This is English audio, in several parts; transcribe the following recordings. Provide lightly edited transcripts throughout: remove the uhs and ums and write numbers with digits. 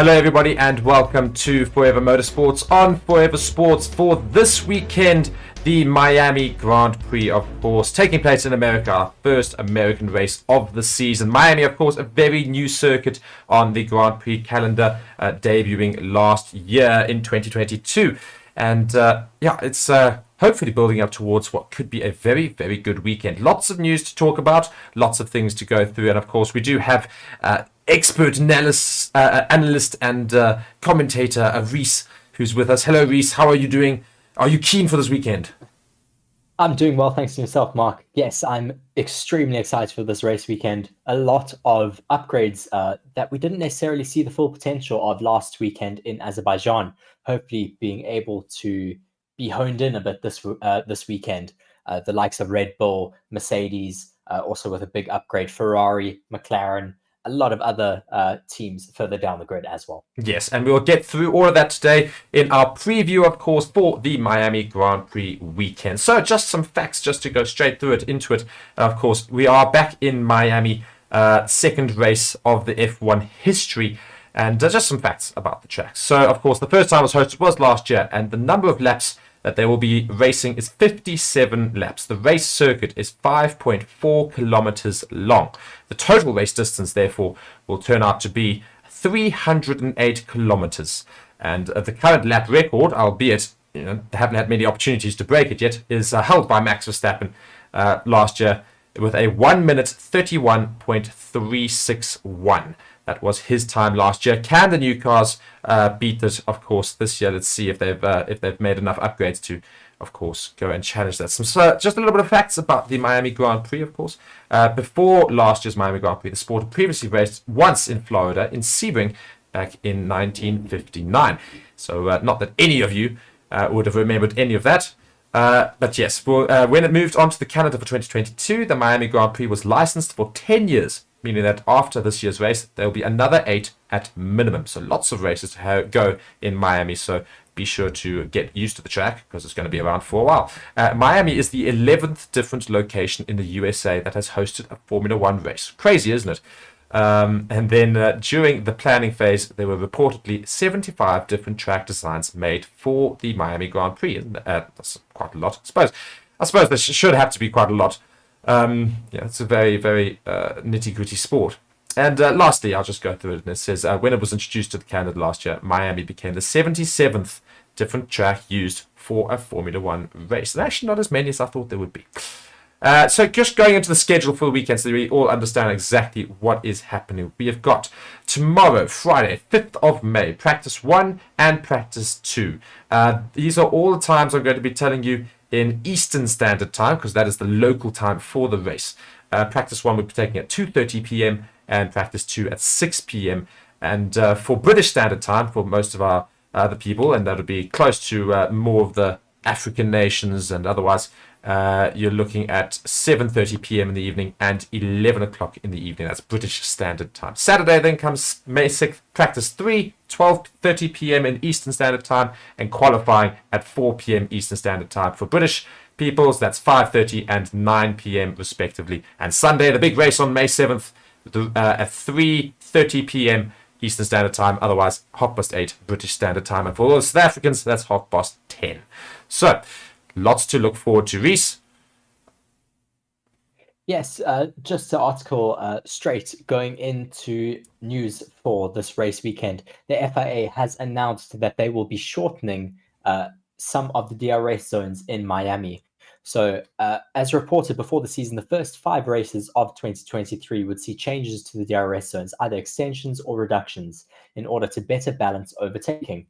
Hello everybody and welcome to Forever Motorsports on Forever Sports for this weekend, the Miami Grand Prix, of course, taking place in America, our first American race of the season. Miami, of course, a very new circuit on the Grand Prix calendar, debuting last year in 2022. And it's hopefully building up towards what could be a very, very good weekend. Lots of news to talk about, lots of things to go through, and of course we do have expert analyst and commentator Reese, who's with us. Hello, Reese. How are you doing? Are you keen for this weekend? I'm doing well, thanks to yourself, Mark. Yes, I'm extremely excited for this race weekend. A lot of upgrades that we didn't necessarily see the full potential of last weekend in Azerbaijan. Hopefully being able to be honed in a bit this weekend. The likes of Red Bull, Mercedes, also with a big upgrade, Ferrari, McLaren, a lot of other teams further down the grid as well. Yes, and we'll get through all of that today in our preview, of course, for the Miami Grand Prix weekend. So just some facts, just to go straight through it, into it. Of course, we are back in Miami, second race of the F1 history. And just some facts about the track. So, of course, the first time it was hosted was last year, and the number of laps that they will be racing is 57 laps. The race circuit is 5.4 kilometers long. The total race distance, therefore, will turn out to be 308 kilometers. And the current lap record, albeit they haven't had many opportunities to break it yet, is held by Max Verstappen last year with a 1 minute 31.361. That was his time last year. Can the new cars beat it? Of course, this year. Let's see if they've made enough upgrades to, of course, go and challenge that. So just a little bit of facts about the Miami Grand Prix, of course. Before last year's Miami Grand Prix, the sport had previously raced once in Florida, in Sebring, back in 1959. So not that any of you would have remembered any of that. But yes, when it moved on to the calendar for 2022, the Miami Grand Prix was licensed for 10 years. Meaning that after this year's race, there will be another 8 at minimum. So lots of races to go in Miami. So be sure to get used to the track because it's going to be around for a while. Miami is the 11th different location in the USA that has hosted a Formula One race. Crazy, isn't it? And then during the planning phase, there were reportedly 75 different track designs made for the Miami Grand Prix. That's quite a lot, I suppose there should have to be quite a lot. It's a very, very nitty-gritty sport. And lastly, I'll just go through it. And it says, when it was introduced to the calendar last year, Miami became the 77th different track used for a Formula One race. And actually not as many as I thought there would be. So just going into the schedule for the weekend so that we all understand exactly what is happening. We have got tomorrow, Friday, 5th of May, practice 1 and practice 2. These are all the times I'm going to be telling you in Eastern Standard Time, because that is the local time for the race. Practice 1 will be taking at 2:30 p.m. and practice 2 at 6 p.m. And for British Standard Time, for most of our other people, and that'll be close to more of the African nations and otherwise, you're looking at 7:30 p.m. in the evening and 11 o'clock in the evening. That's British Standard Time. Saturday then comes May 6th, practice 3, 12:30 p.m. in Eastern Standard Time, and qualifying at 4 p.m. Eastern Standard Time. For British peoples, that's 5:30 and 9 p.m. respectively. And Sunday, the big race on May 7th at 3:30 p.m. Eastern Standard Time, otherwise 8:30 British Standard Time. And for all the South Africans, that's 10:30. So, lots to look forward to. Reese? Yes, just the article straight going into news for this race weekend. The FIA has announced that they will be shortening some of the DRS zones in Miami. So, as reported before the season, the first 5 races of 2023 would see changes to the DRS zones, either extensions or reductions, in order to better balance overtaking.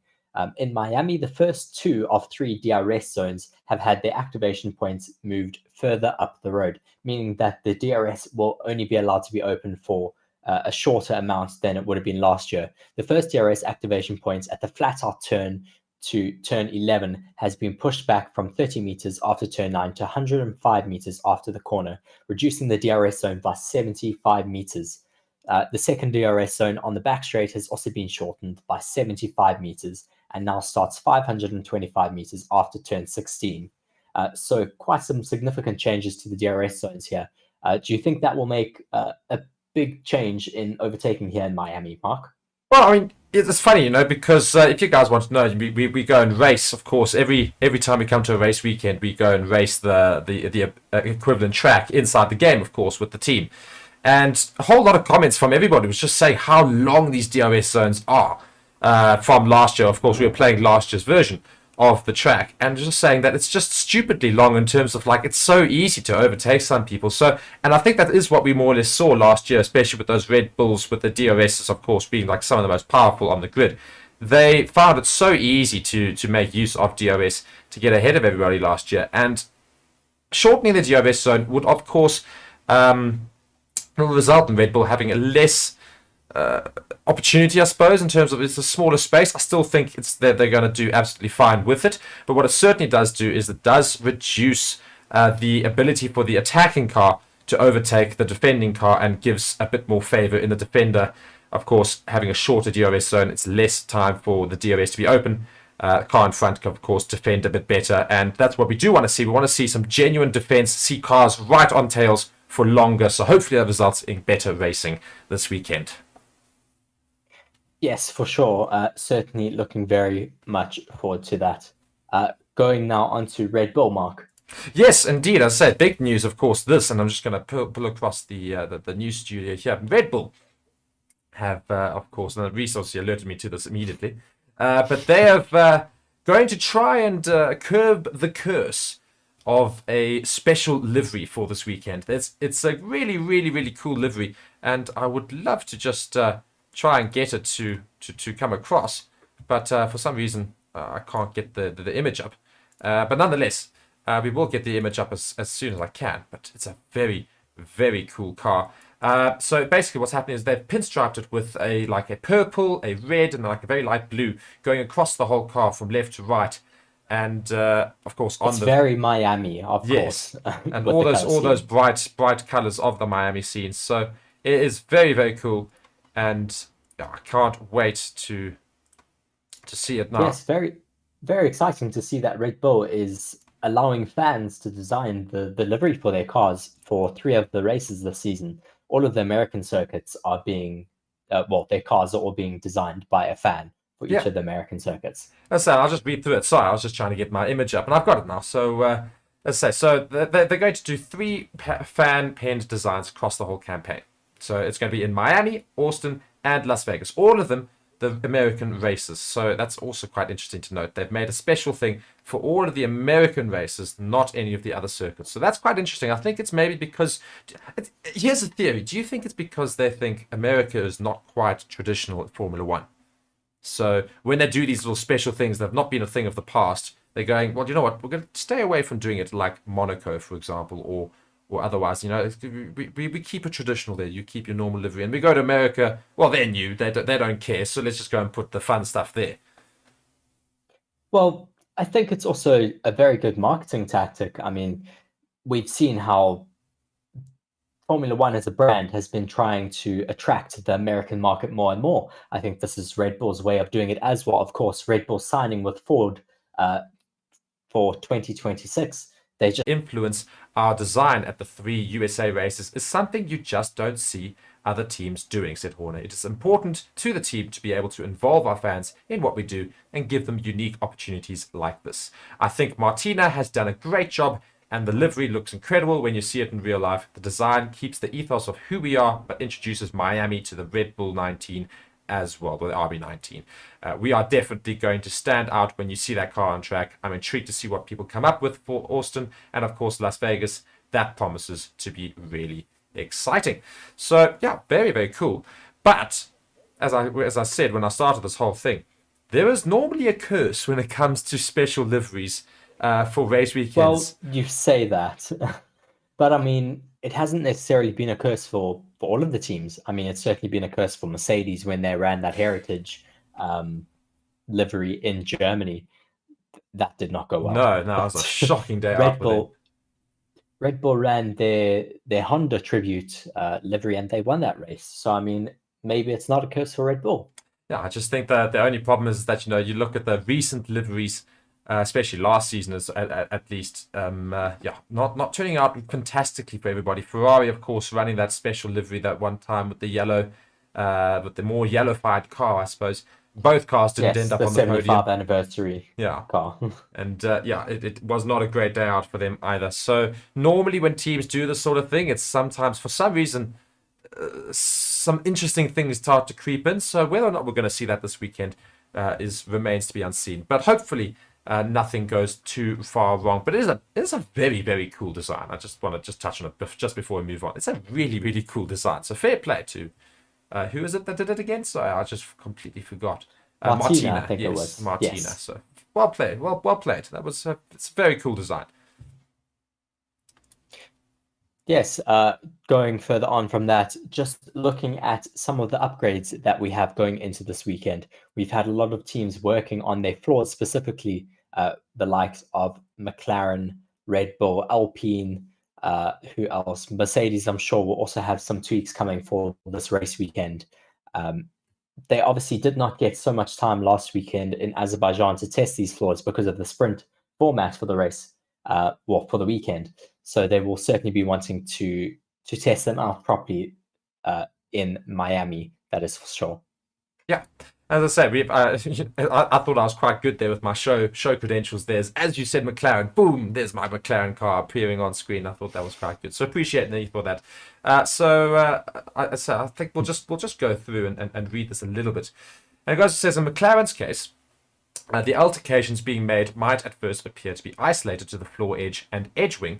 In Miami, the first 2 of 3 DRS zones have had their activation points moved further up the road, meaning that the DRS will only be allowed to be open for a shorter amount than it would have been last year. The first DRS activation points at the flat-out turn to turn 11 has been pushed back from 30 meters after turn 9 to 105 meters after the corner, reducing the DRS zone by 75 meters. The second DRS zone on the back straight has also been shortened by 75 meters and now starts 525 meters after turn 16. So quite some significant changes to the DRS zones here. Do you think that will make a big change in overtaking here in Miami, Mark? Well, I mean, it's funny, because if you guys want to know, we go and race. Of course, every time we come to a race weekend, we go and race the equivalent track inside the game, of course, with the team. And a whole lot of comments from everybody was just saying how long these DRS zones are from last year. Of course, we were playing last year's version of the track, and just saying that it's just stupidly long in terms of like it's so easy to overtake some people. So, and I think that is what we more or less saw last year, especially with those Red Bulls, with the DRSs, of course, being like some of the most powerful on the grid. They found it so easy to make use of DRS to get ahead of everybody last year, and shortening the DRS zone would, of course, result in Red Bull having a less opportunity, I suppose, in terms of it's a smaller space. I still think they're going to do absolutely fine with it. But what it certainly does do is it does reduce the ability for the attacking car to overtake the defending car and gives a bit more favor in the defender. Of course, having a shorter DRS zone, it's less time for the DRS to be open. Car in front can, of course, defend a bit better. And that's what we do want to see. We want to see some genuine defense, see cars right on tails for longer. So hopefully that results in better racing this weekend. Yes, for sure. Certainly looking very much forward to that. Going now on to Red Bull, Mark. Yes, indeed. As I said, big news, of course, this, and I'm just going to pull across the news studio here. Red Bull have, of course, and Reese obviously alerted me to this immediately, but they have going to try and curb the curse of a special livery for this weekend. It's a really, really, really cool livery, and I would love to just try and get it to come across, but for some reason I can't get the image up. But nonetheless, we will get the image up as soon as I can. But it's a very, very cool car. So basically what's happening is they've pinstriped it with a purple, a red, and like a very light blue going across the whole car from left to right. And of course, it's very Miami, of course. And all those bright colors of the Miami scene. So it is very, very cool. And I can't wait to see it now. Yes, very, very exciting to see that Red Bull is allowing fans to design the livery for their cars for 3 of the races this season. All of the American circuits are being, their cars are all being designed by a fan for each of the American circuits. That's it. I'll just read through it. Sorry, I was just trying to get my image up, and I've got it now. So, let's say, they're going to do 3 fan-penned designs across the whole campaign. So it's going to be in Miami, Austin, and Las Vegas. All of them, the American races. So that's also quite interesting to note. They've made a special thing for all of the American races, not any of the other circuits. So that's quite interesting. I think it's maybe because... Here's a theory. Do you think it's because they think America is not quite traditional at Formula 1? So when they do these little special things that have not been a thing of the past, they're going, well, you know what? We're going to stay away from doing it like Monaco, for example, or otherwise, we keep it traditional there. You keep your normal livery. And we go to America, well, they're new. They don't care. So let's just go and put the fun stuff there. Well, I think it's also a very good marketing tactic. I mean, we've seen how Formula One as a brand has been trying to attract the American market more and more. I think this is Red Bull's way of doing it as well. Of course, Red Bull signing with Ford for 2026. They just influence our design at the 3 USA races is something you just don't see other teams doing, said Horner. It is important to the team to be able to involve our fans in what we do and give them unique opportunities like this. I think Martina has done a great job, and the livery looks incredible when you see it in real life. The design keeps the ethos of who we are, but introduces Miami to the Red Bull 19 as well, with the RB19. We are definitely going to stand out when you see that car on track. I'm intrigued to see what people come up with for Austin, and of course Las Vegas. That promises to be really exciting. So yeah, very, very cool. But as I said when I started this whole thing, there is normally a curse when it comes to special liveries for race weekends. Well, you say that, but I mean, it hasn't necessarily been a curse for all of the teams. I mean, it's certainly been a curse for Mercedes when they ran that heritage livery in Germany. That did not go well. No, it was a shocking day out for them. Red Bull ran their Honda tribute livery, and they won that race. So, I mean, maybe it's not a curse for Red Bull. Yeah, I just think that the only problem is that, you look at the recent liveries, especially last season, at least, not turning out fantastically for everybody. Ferrari, of course, running that special livery that one time with the yellow. with the more yellowified car, I suppose. Both cars didn't end Yes, up the on the podium. 75th anniversary Yeah. car. And it was not a great day out for them either. So normally when teams do this sort of thing, it's sometimes for some reason some interesting things start to creep in. So whether or not we're going to see that this weekend remains to be unseen. But hopefully nothing goes too far wrong. But it is a very, very cool design. I just want to just touch on it just before we move on. It's a really, really cool design. So fair play to who is it that did it again? Sorry, I just completely forgot. Martina, I think yes, it was. Martina. Yes. So well played, well played. That was it's a very cool design. Yes, going further on from that, just looking at some of the upgrades that we have going into this weekend, we've had a lot of teams working on their floors, specifically the likes of McLaren, Red Bull, Alpine, who else? Mercedes, I'm sure, will also have some tweaks coming for this race weekend. They obviously did not get so much time last weekend in Azerbaijan to test these floors because of the sprint format for the race, for the weekend. So they will certainly be wanting to test them out properly in Miami. That is for sure. Yeah, as I said, I thought I was quite good there with my show credentials. There's, as you said, McLaren. Boom! There's my McLaren car appearing on screen. I thought that was quite good. So appreciate Nate for that. I think we'll just go through and read this a little bit. And it goes, it says in McLaren's case, the altercations being made might at first appear to be isolated to the floor edge and edge wing,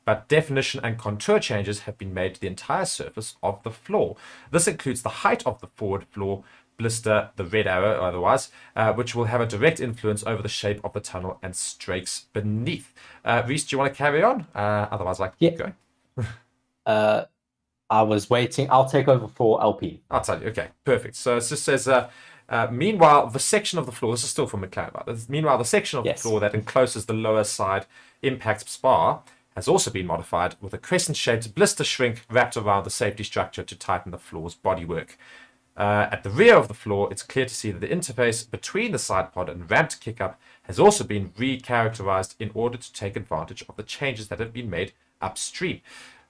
but definition and contour changes have been made to the entire surface of the floor. This includes the height of the forward floor blister, the red arrow or otherwise, which will have a direct influence over the shape of the tunnel and strakes beneath. Reese, do you want to carry on? Otherwise, I can keep going. I was waiting. I'll take over for LP. I'll tell you. Okay, perfect. So it just says, meanwhile, the section of the floor, this is still from McLaren, meanwhile, the section of the floor that encloses the lower side impact spar has also been modified with a crescent-shaped blister shrink wrapped around the safety structure to tighten the floor's bodywork. At the rear of the floor, it's clear to see that the interface between the side pod and ramped kick-up has also been re-characterized in order to take advantage of the changes that have been made upstream.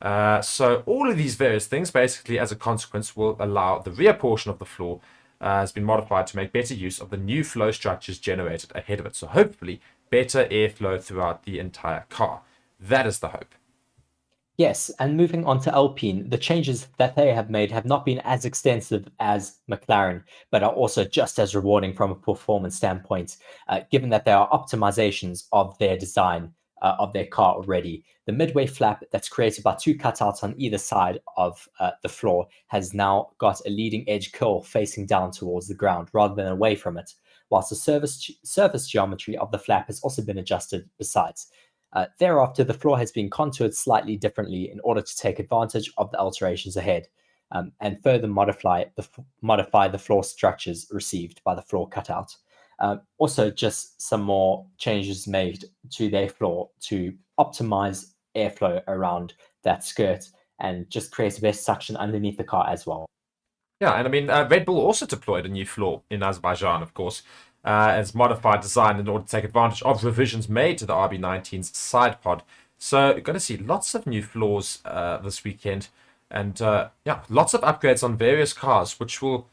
So all of these various things, basically, as a consequence, will allow the rear portion of the floor has been modified to make better use of the new flow structures generated ahead of it. So hopefully, better airflow throughout the entire car. That is the hope. Yes, and moving on to Alpine, the changes that they have made have not been as extensive as McLaren, but are also just as rewarding from a performance standpoint, given that there are optimizations of their design of their car already. The midway flap that's created by two cutouts on either side of the floor has now got a leading edge curl facing down towards the ground rather than away from it, whilst the surface geometry of the flap has also been adjusted besides. Thereafter, the floor has been contoured slightly differently in order to take advantage of the alterations ahead, and further modify the floor structures received by the floor cutout. Also, just some more changes made to their floor to optimize airflow around that skirt and just create a best suction underneath the car as well. Yeah, and I mean, Red Bull also deployed a new floor in Azerbaijan, of course, as modified design in order to take advantage of revisions made to the RB19's side pod. So you're going to see lots of new floors this weekend, and lots of upgrades on various cars, which will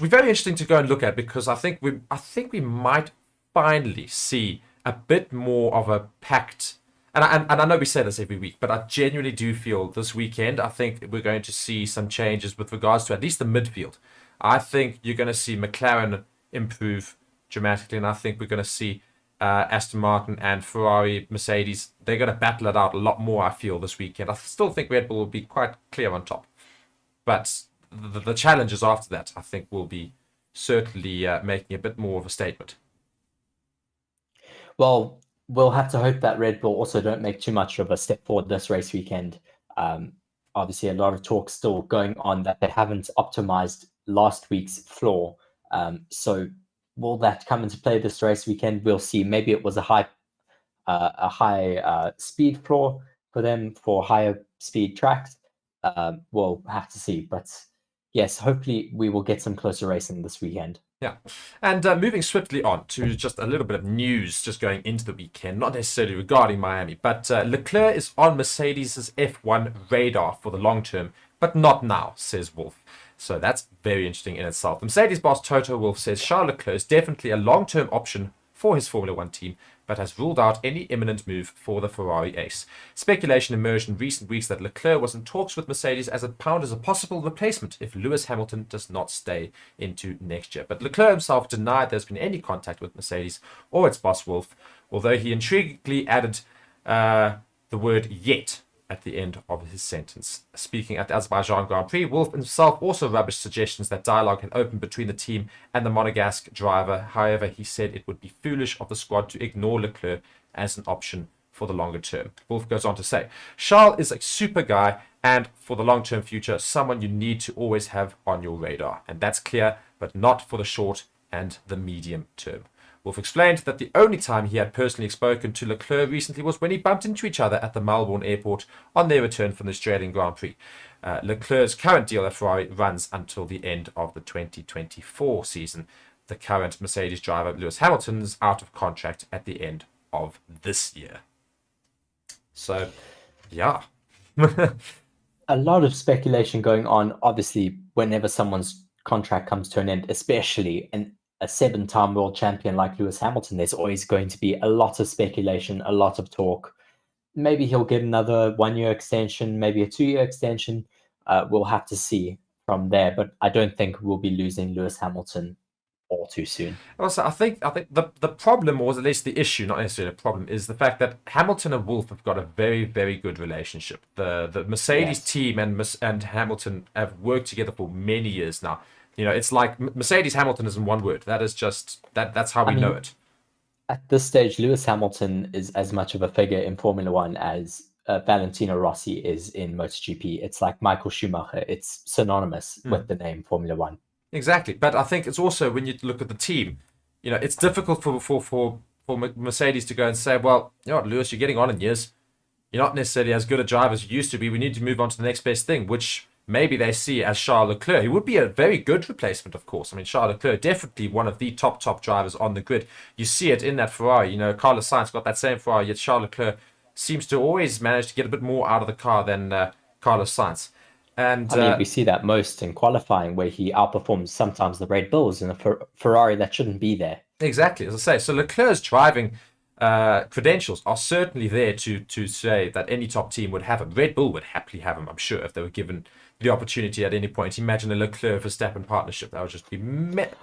be very interesting to go and look at, because I think we might finally see a bit more of a packed. And I know we say this every week, but I genuinely do feel this weekend, I think we're going to see some changes with regards to at least the midfield. I think you're going to see McLaren improve dramatically, and I think we're going to see Aston Martin and Ferrari, Mercedes, they're going to battle it out a lot more, I feel, this weekend. I still think Red Bull will be quite clear on top. But the challenges after that, I think, will be certainly making a bit more of a statement. Well, we'll have to hope that Red Bull also don't make too much of a step forward this race weekend. Obviously, a lot of talk still going on that they haven't optimized last week's floor. So will that come into play this race weekend? We'll see. Maybe it was a high speed floor for them for higher speed tracks. We'll have to see. But yes, hopefully we will get some closer racing this weekend. Yeah, and moving swiftly on to just a little bit of news just going into the weekend, not necessarily regarding Miami, but Leclerc is on Mercedes' F1 radar for the long term, but not now, says Wolff. So that's very interesting in itself. The Mercedes boss Toto Wolff says Charles Leclerc is definitely a long-term option for his Formula One team, but has ruled out any imminent move for the Ferrari ace. Speculation emerged in recent weeks that Leclerc was in talks with Mercedes as a pound as a possible replacement if Lewis Hamilton does not stay into next year. But Leclerc himself denied there's been any contact with Mercedes or its boss Wolff, although he intriguingly added the word yet at the end of his sentence. Speaking at the Azerbaijan Grand Prix, Wolff himself also rubbished suggestions that dialogue had opened between the team and the Monegasque driver. However, he said it would be foolish of the squad to ignore Leclerc as an option for the longer term. Wolff goes on to say, Charles is a super guy, and for the long-term future, someone you need to always have on your radar. And that's clear, but not for the short and the medium term. Wolff explained that the only time he had personally spoken to Leclerc recently was when he bumped into each other at the Melbourne airport on their return from the Australian Grand Prix. Leclerc's current deal at Ferrari runs until the end of the 2024 season. The current Mercedes driver, Lewis Hamilton, is out of contract at the end of this year. So, yeah. A lot of speculation going on, obviously, whenever someone's contract comes to an end, especially a 7-time world champion like Lewis Hamilton, there's always going to be a lot of speculation, a lot of talk. Maybe he'll get another 1-year extension, maybe a 2-year extension. We'll have to see from there, but I don't think we'll be losing Lewis Hamilton all too soon. Also, I think the problem, or at least the issue, not necessarily a problem, is the fact that Hamilton and Wolff have got a very, very good relationship. The Mercedes team and Hamilton have worked together for many years now. You know, it's like Mercedes Hamilton is in one word. That is just that's how we know it. At this stage, Lewis Hamilton is as much of a figure in Formula One as Valentino Rossi is in MotoGP. It's like Michael Schumacher. It's synonymous with the name Formula One. Exactly, but I think it's also, when you look at the team, you know, it's difficult for Mercedes to go and say, well, you know what, Lewis, you're getting on in years. You're not necessarily as good a driver as you used to be. We need to move on to the next best thing, which maybe they see as Charles Leclerc. He would be a very good replacement, of course. I mean, Charles Leclerc, definitely one of the top drivers on the grid. You see it in that Ferrari. You know, Carlos Sainz got that same Ferrari, yet Charles Leclerc seems to always manage to get a bit more out of the car than Carlos Sainz. And I mean, we see that most in qualifying, where he outperforms sometimes the Red Bulls in a Ferrari that shouldn't be there. Exactly, as I say. So Leclerc's driving credentials are certainly there to say that any top team would have him. Red Bull would happily have him, I'm sure, if they were given the opportunity at any point. Imagine a Leclerc-Verstappen partnership. That would just be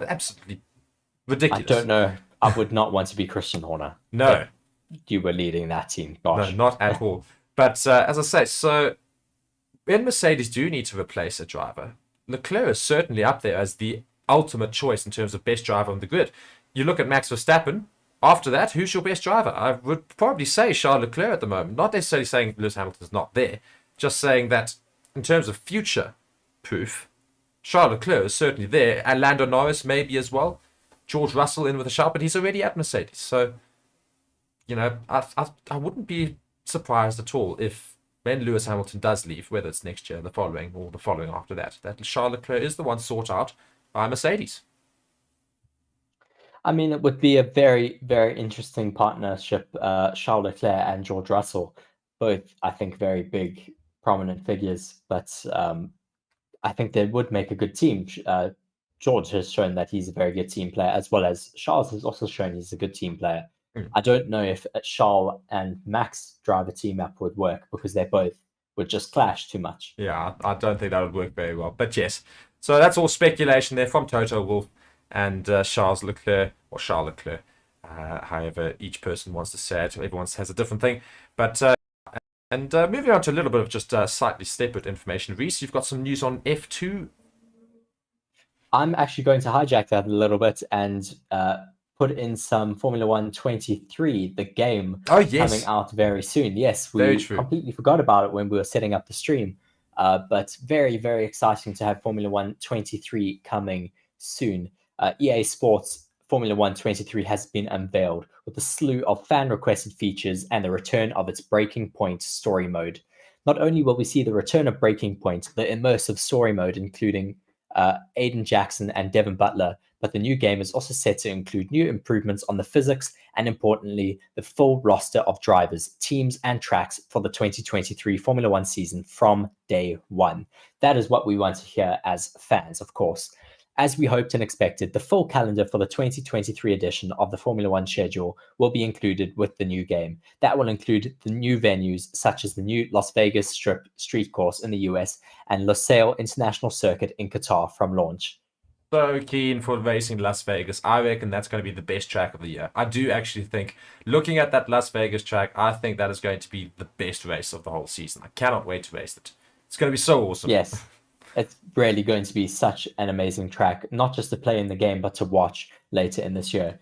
absolutely ridiculous. I don't know. I would not want to be Christian Horner. No. You were leading that team. Gosh. No, not at all. But as I say, so when Mercedes do need to replace a driver, Leclerc is certainly up there as the ultimate choice in terms of best driver on the grid. You look at Max Verstappen. After that, who's your best driver? I would probably say Charles Leclerc at the moment. Not necessarily saying Lewis Hamilton's not there, just saying that in terms of future proof, Charles Leclerc is certainly there. And Lando Norris maybe as well. George Russell in with a shout, but he's already at Mercedes. So, you know, I wouldn't be surprised at all if when Lewis Hamilton does leave, whether it's next year, the following, or the following after that Charles Leclerc is the one sought out by Mercedes. I mean, it would be a very, very interesting partnership, Charles Leclerc and George Russell. Both, I think, very big, prominent figures, but I think they would make a good team. George has shown that he's a very good team player, as well as Charles has also shown he's a good team player. I don't know if Charles and Max drive a team up would work, because they both would just clash too much. Yeah, I don't think that would work very well. But yes, so that's all speculation there from Toto Wolff and Charles Leclerc, or Charles Leclerc. However, each person wants to say it. Everyone has a different thing. But moving on to a little bit of just slightly separate information. Reese, you've got some news on F2. I'm actually going to hijack that a little bit and put in some Formula One 23, the game, coming out very soon. Yes, we completely forgot about it when we were setting up the stream. But very, very exciting to have Formula One 23 coming soon. EA Sports Formula One 23 has been unveiled with a slew of fan-requested features and the return of its Breaking Point story mode. Not only will we see the return of Breaking Point, the immersive story mode, including Aiden Jackson and Devin Butler, but the new game is also set to include new improvements on the physics and, importantly, the full roster of drivers, teams, and tracks for the 2023 Formula One season from day one. That is what we want to hear as fans, of course. As we hoped and expected, the full calendar for the 2023 edition of the Formula One schedule will be included with the new game. That will include the new venues, such as the new Las Vegas Strip street course in the US and Losail International Circuit in Qatar from launch. So keen for racing Las Vegas. I reckon that's going to be the best track of the year. I do actually think, looking at that Las Vegas track, I think that is going to be the best race of the whole season. I cannot wait to race it. It's going to be so awesome. Yes. It's really going to be such an amazing track, not just to play in the game, but to watch later in this year.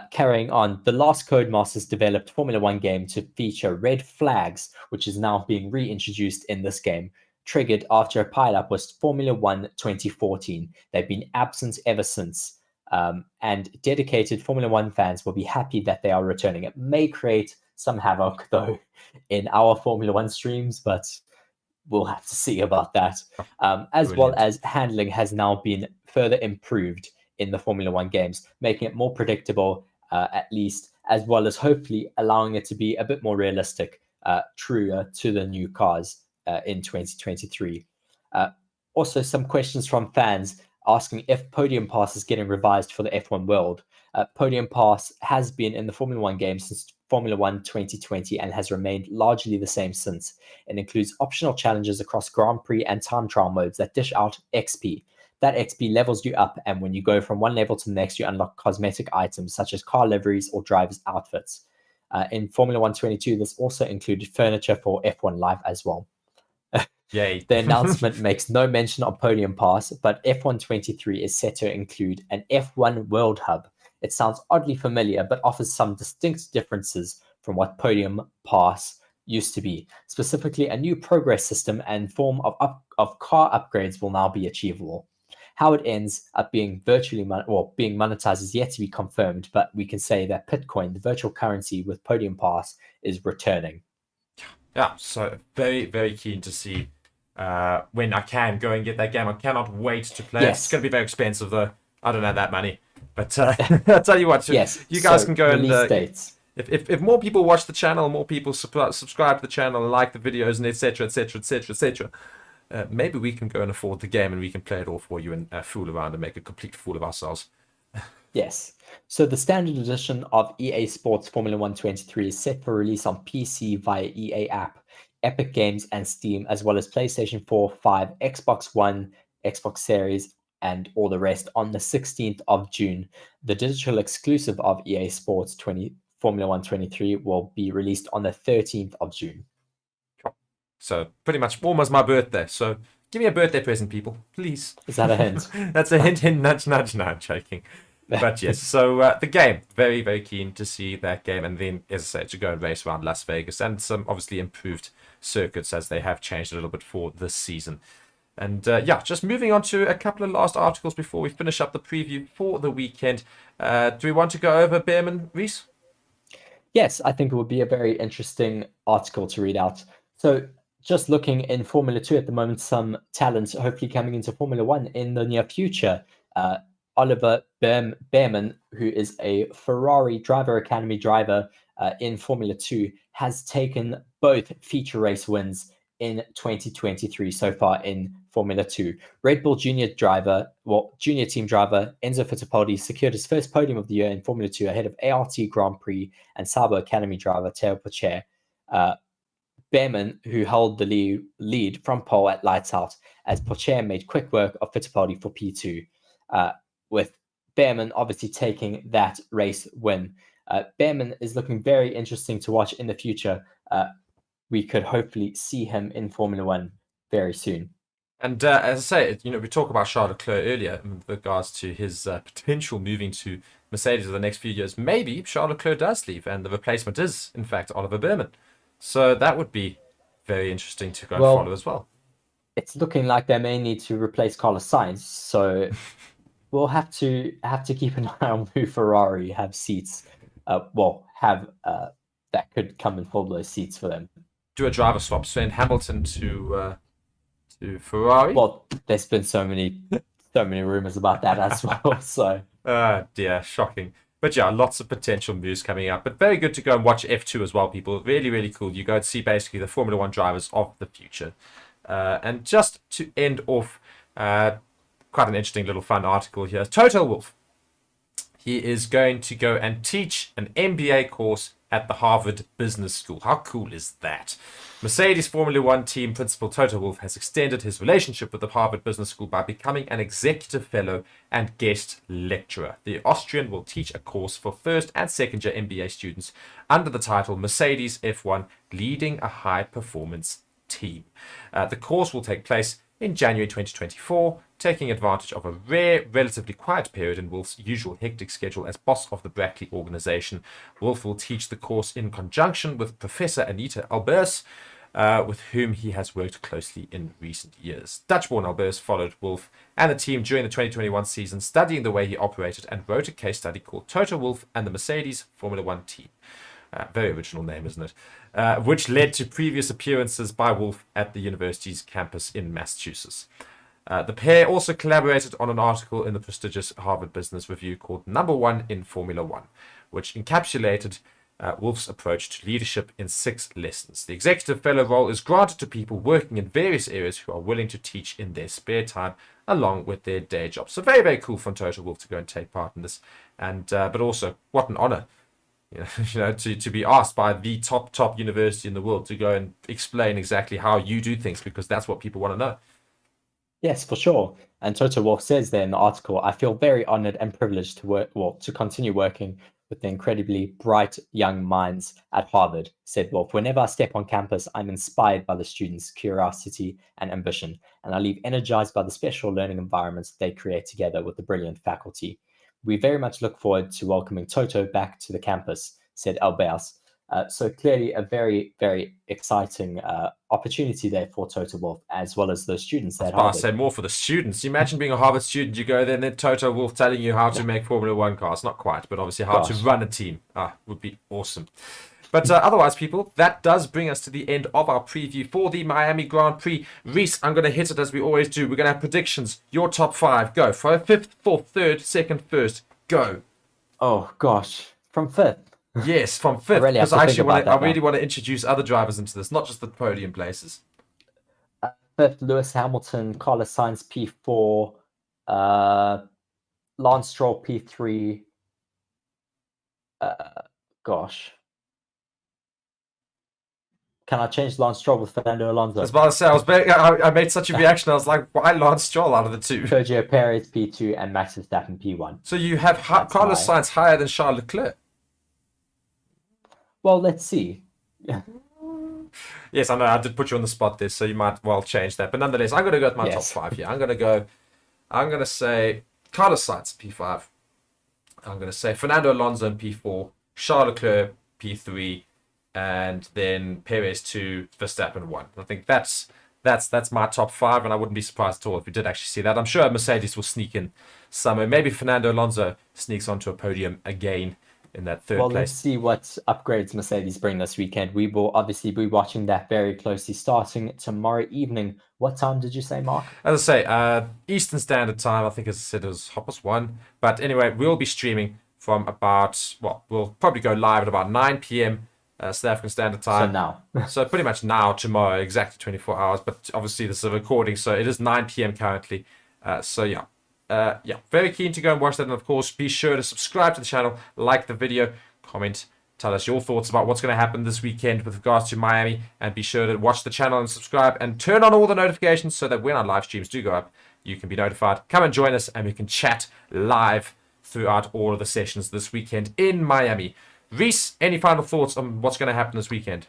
Carrying on, the last Codemasters developed Formula One game to feature red flags, which is now being reintroduced in this game, triggered after a pileup was Formula One 2014. They've been absent ever since, and dedicated Formula One fans will be happy that they are returning. It may create some havoc, though, in our Formula One streams, but we'll have to see about that. As well as handling has now been further improved in the Formula One games, making it more predictable, at least, as well as hopefully allowing it to be a bit more realistic, truer to the new cars in 2023. Also, some questions from fans asking if Podium Pass is getting revised for the F1 World. Podium Pass has been in the Formula One game since Formula One 2020 and has remained largely the same since. It includes optional challenges across Grand Prix and time trial modes that dish out XP. That XP levels you up, and when you go from one level to the next, you unlock cosmetic items such as car liveries or drivers' outfits. In Formula One 22, this also included furniture for F1 Live as well. Yay. The announcement makes no mention of Podium Pass, but F1 23 is set to include an F1 World Hub. It sounds oddly familiar, but offers some distinct differences from what Podium Pass used to be. Specifically, a new progress system and form of car upgrades will now be achievable. How it ends up being being monetized is yet to be confirmed, but we can say that Bitcoin, the virtual currency with Podium Pass, is returning. Yeah, so very, very keen to see when I can go and get that game. I cannot wait to play. Yes. It's going to be very expensive, though. I don't have that money. But I'll tell you what, yes, you guys can go release and... dates. If more people watch the channel, more people subscribe to the channel and like the videos and etc, etc, etc, etc, maybe we can go and afford the game and we can play it all for you and fool around and make a complete fool of ourselves. Yes. So the standard edition of EA Sports Formula 1 23 is set for release on PC via EA app, Epic Games, and Steam, as well as PlayStation 4, 5, Xbox One, Xbox Series, and all the rest on the 16th of June. The digital exclusive of EA Sports Formula 1 23 will be released on the 13th of June. So pretty much almost my birthday. So give me a birthday present, people, please. Is that a hint? That's a hint, nudge, nudge. No, I'm joking. But yes, so the game, very, very keen to see that game. And then, as I say, to go and race around Las Vegas and some obviously improved circuits as they have changed a little bit for this season. And yeah, just moving on to a couple of last articles before we finish up the preview for the weekend. Do we want to go over Behrman, Reese? Yes, I think it would be a very interesting article to read out. So just looking in Formula 2 at the moment, some talent hopefully coming into Formula 1 in the near future. Oliver Behrman, who is a Ferrari Driver Academy driver in Formula 2, has taken both feature race wins in 2023 so far in Formula 2. Red Bull junior team driver Enzo Fittipaldi secured his first podium of the year in Formula 2 ahead of ART Grand Prix and Sauber Academy driver Teo Pourchaire. Behrman, who held the lead from pole at lights out, as Pourchaire made quick work of Fittipaldi for P2, with Behrman obviously taking that race win. Behrman is looking very interesting to watch in the future. We could hopefully see him in Formula 1 very soon. And as I say, we talked about Charles Leclerc earlier in regards to his potential moving to Mercedes in the next few years. Maybe Charles Leclerc does leave and the replacement is, in fact, Oliver Behrman. So that would be very interesting to go and follow as well. It's looking like they may need to replace Carlos Sainz, so we'll have to keep an eye on who Ferrari have seats. That could come and fill those seats for them. Do a driver swap, send Hamilton to Ferrari. Well, there's been so many So many rumors about that as well. So Dear, shocking. But yeah, lots of potential moves coming up. But very good to go and watch F2 as well, people. Really, really cool. You go and see basically the Formula One drivers of the future. And just to end off, quite an interesting little fun article here. Toto Wolff. He is going to go and teach an MBA course at the Harvard Business School. How cool is that? Mercedes Formula One team principal Toto Wolff has extended his relationship with the Harvard Business School by becoming an executive fellow and guest lecturer. The Austrian will teach a course for first and second year MBA students under the title Mercedes F1 Leading a High Performance Team. The course will take place in January 2024, taking advantage of a rare, relatively quiet period in Wolff's usual hectic schedule as boss of the Brackley organization. Wolff will teach the course in conjunction with Professor Anita Albers, with whom he has worked closely in recent years. Dutch-born Albers followed Wolff and the team during the 2021 season, studying the way he operated, and wrote a case study called Toto Wolff and the Mercedes Formula One team. Very original name, isn't it? Which led to previous appearances by Wolff at the university's campus in Massachusetts. The pair also collaborated on an article in the prestigious Harvard Business Review called Number One in Formula One, which encapsulated Wolff's approach to leadership in 6 lessons. The executive fellow role is granted to people working in various areas who are willing to teach in their spare time along with their day job. So very, very cool from Toto Wolff to go and take part in this. And but also, what an honor. To be asked by the top university in the world to go and explain exactly how you do things, because that's what people want to know. yes, for sure. And Toto Wolff says there in the article, I feel very honored and privileged to continue working with the incredibly bright young minds at Harvard, said Wolff. Whenever I step on campus, I'm inspired by the students' curiosity and ambition, and I leave energized by the special learning environments they create together with the brilliant faculty. We very much look forward to welcoming Toto back to the campus, said Albers. So clearly a very, very exciting opportunity there for Toto Wolff, as well as those students at Harvard. I say more for the students. Imagine being a Harvard student, you go there and then Toto Wolff telling you how to make Formula One cars. Not quite, but obviously how to run a team. Would be awesome. But otherwise, people, that does bring us to the end of our preview for the Miami Grand Prix. Reese, I'm going to hit it as we always do. We're going to have predictions. Your top 5. Go. For 5th, 4th, 3rd, 2nd, 1st. Go. Oh, gosh. From 5th? Yes, from 5th. Because I really want to introduce other drivers into this, not just the podium places. 5th, Lewis Hamilton, Carlos Sainz, P4. Lance Stroll, P3. Gosh. Can I change Lance Stroll with Fernando Alonso? I was about to say, I made such a reaction. I was like, why Lance Stroll out of the 2? Sergio Perez, P2, and Max Verstappen, P1. So you have Carlos Sainz higher than Charles Leclerc? Well, let's see. Yes, I know, I did put you on the spot there, so you might well change that. But nonetheless, I'm going to go with my top 5 here. I'm going to say Carlos Sainz, P5. I'm going to say Fernando Alonso in P4, Charles Leclerc, P3, and then Perez 2, Verstappen 1. I think that's my top 5, and I wouldn't be surprised at all if we did actually see that. I'm sure Mercedes will sneak in somewhere. Maybe Fernando Alonso sneaks onto a podium again in that 3rd place. Well, let's see what upgrades Mercedes bring this weekend. We will obviously be watching that very closely starting tomorrow evening. What time did you say, Mark? As I say, Eastern Standard Time. I think, as I said, it was 1:30. But anyway, we'll be streaming from about, we'll probably go live at about 9 p.m. South African Standard Time. So now. So pretty much now, tomorrow, exactly 24 hours. But obviously this is a recording, so it is 9 p.m. currently. Very keen to go and watch that. And of course, be sure to subscribe to the channel, like the video, comment, tell us your thoughts about what's going to happen this weekend with regards to Miami. And be sure to watch the channel and subscribe and turn on all the notifications so that when our live streams do go up, you can be notified. Come and join us and we can chat live throughout all of the sessions this weekend in Miami. Reese, any final thoughts on what's going to happen this weekend?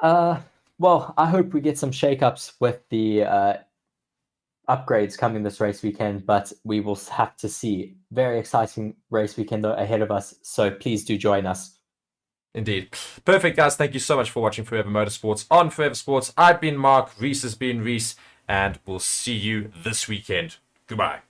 Well, I hope we get some shakeups with the upgrades coming this race weekend, but we will have to see. Very exciting race weekend ahead of us, so please do join us. Indeed. Perfect, guys. Thank you so much for watching Forever Motorsports on Forever Sports. I've been Mark, Reese has been Reese, and we'll see you this weekend. Goodbye.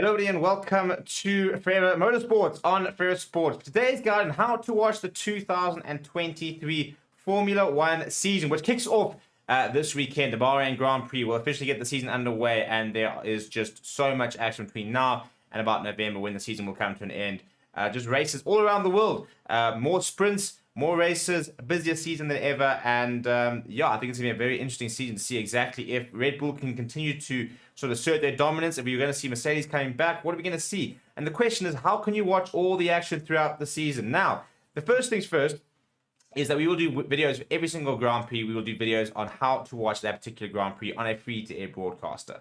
Hello, everybody, and welcome to Forever Motorsports on Forever Sport. Today's guide on how to watch the 2023 Formula One season, which kicks off this weekend. The Bahrain Grand Prix will officially get the season underway, and there is just so much action between now and about November when the season will come to an end. Just races all around the world, more sprints, more races, a busier season than ever, and yeah, I think it's going to be a very interesting season to see exactly if Red Bull can continue to sort of assert their dominance, if we're going to see Mercedes coming back, what are we going to see? And the question is, how can you watch all the action throughout the season? Now, the first things first is that we will do videos for every single Grand Prix. We will do videos on how to watch that particular Grand Prix on a free-to-air broadcaster.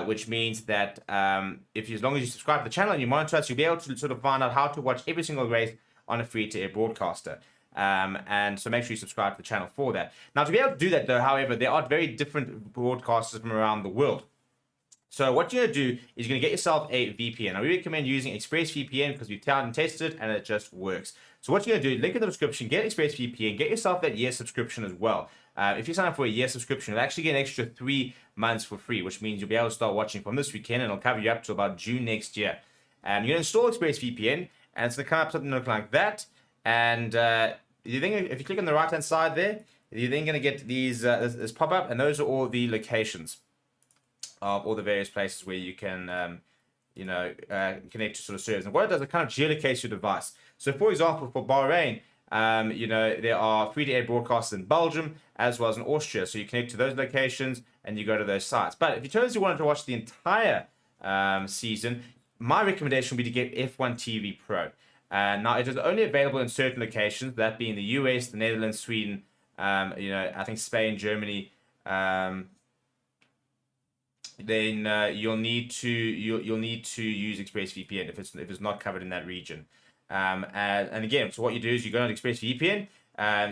Which means that as long as you subscribe to the channel and you monitor us, you'll be able to sort of find out how to watch every single race on a free-to-air broadcaster. And so make sure you subscribe to the channel for that. Now, to be able to do that, though, however, there are very different broadcasters from around the world. So what you're going to do is you're going to get yourself a VPN. I recommend using ExpressVPN because we've tried and tested it and it just works. So what you're going to do, link in the description, get ExpressVPN, get yourself that year subscription as well. If you sign up for a year subscription, you'll actually get an extra 3 months for free, which means you'll be able to start watching from this weekend and it'll cover you up to about June next year. You're going to install ExpressVPN and it's going to come up something look like that. And you think if you click on the right hand side there, you're then going to get these this pop up, and those are all the locations of all the various places where you can connect to sort of servers. And what it does, it kind of geolocates your device. So for example, for Bahrain, there are free-to-air broadcasts in Belgium as well as in Austria. So you connect to those locations and you go to those sites. But if you totally wanted to watch the entire season, my recommendation would be to get F1 TV Pro. Now, it is only available in certain locations, that being the US, the Netherlands, Sweden, I think Spain, Germany. Then you'll need to use ExpressVPN if it's not covered in that region. And again, so what you do is you go on ExpressVPN,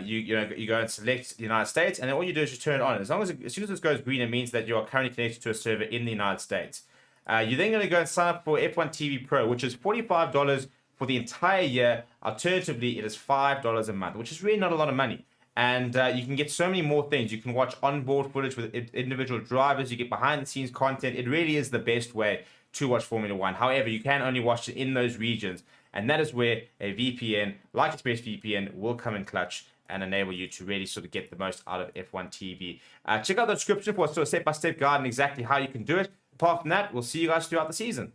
you go and select the United States, and then all you do is you turn it on. As soon as this goes green, it means that you are currently connected to a server in the United States. You're then going to go and sign up for F1 TV Pro, which is $45 for the entire year. Alternatively, it is $5 a month, which is really not a lot of money. And you can get so many more things. You can watch onboard footage with individual drivers. You get behind-the-scenes content. It really is the best way to watch Formula One. However, you can only watch it in those regions. And that is where a VPN, like ExpressVPN, will come in clutch and enable you to really sort of get the most out of F1 TV. Check out the description for a sort of step-by-step guide on exactly how you can do it. Apart from that, we'll see you guys throughout the season.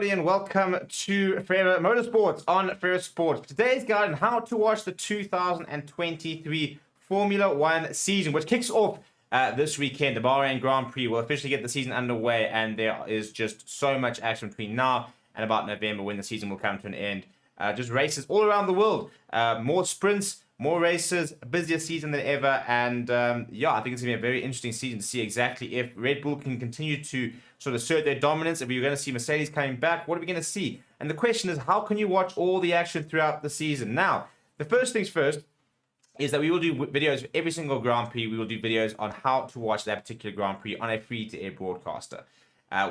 everybody, and welcome to Forever Motorsports on Forever Sport. Today's guide on how to watch the 2023 Formula One season, which kicks off this weekend. The Bahrain Grand Prix will officially get the season underway, and there is just so much action between now and about November when the season will come to an end. Just races all around the world, more sprints, more races, a busier season than ever, and yeah, I think it's going to be a very interesting season to see exactly if Red Bull can continue to sort of assert their dominance, if we're going to see Mercedes coming back, what are we going to see? And the question is, how can you watch all the action throughout the season? Now, the first things first is that we will do videos for every single Grand Prix. We will do videos on how to watch that particular Grand Prix on a free-to-air broadcaster.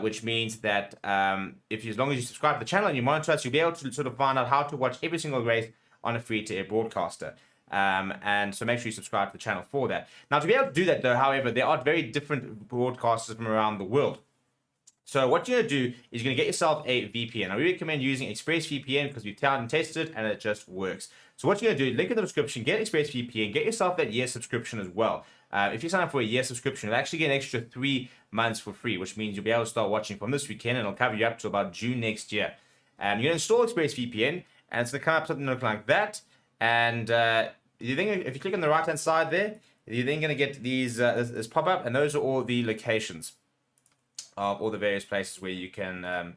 Which means that as long as you subscribe to the channel and you monitor us, you'll be able to sort of find out how to watch every single race on a free-to-air broadcaster. And so make sure you subscribe to the channel for that. Now, to be able to do that, though, however, there are very different broadcasters from around the world. So what you're going to do is you're going to get yourself a VPN. I recommend using ExpressVPN because we've tried and tested it and it just works. So what you're going to do, link in the description, get ExpressVPN, get yourself that year subscription as well. If you sign up for a year subscription, you'll actually get an extra 3 months for free, which means you'll be able to start watching from this weekend and it'll cover you up to about June next year. You're going to install ExpressVPN and it's going to come up something like that. And you think if you click on the right hand side there, you're then going to get these this pop up, and those are all the locations of all the various places where you can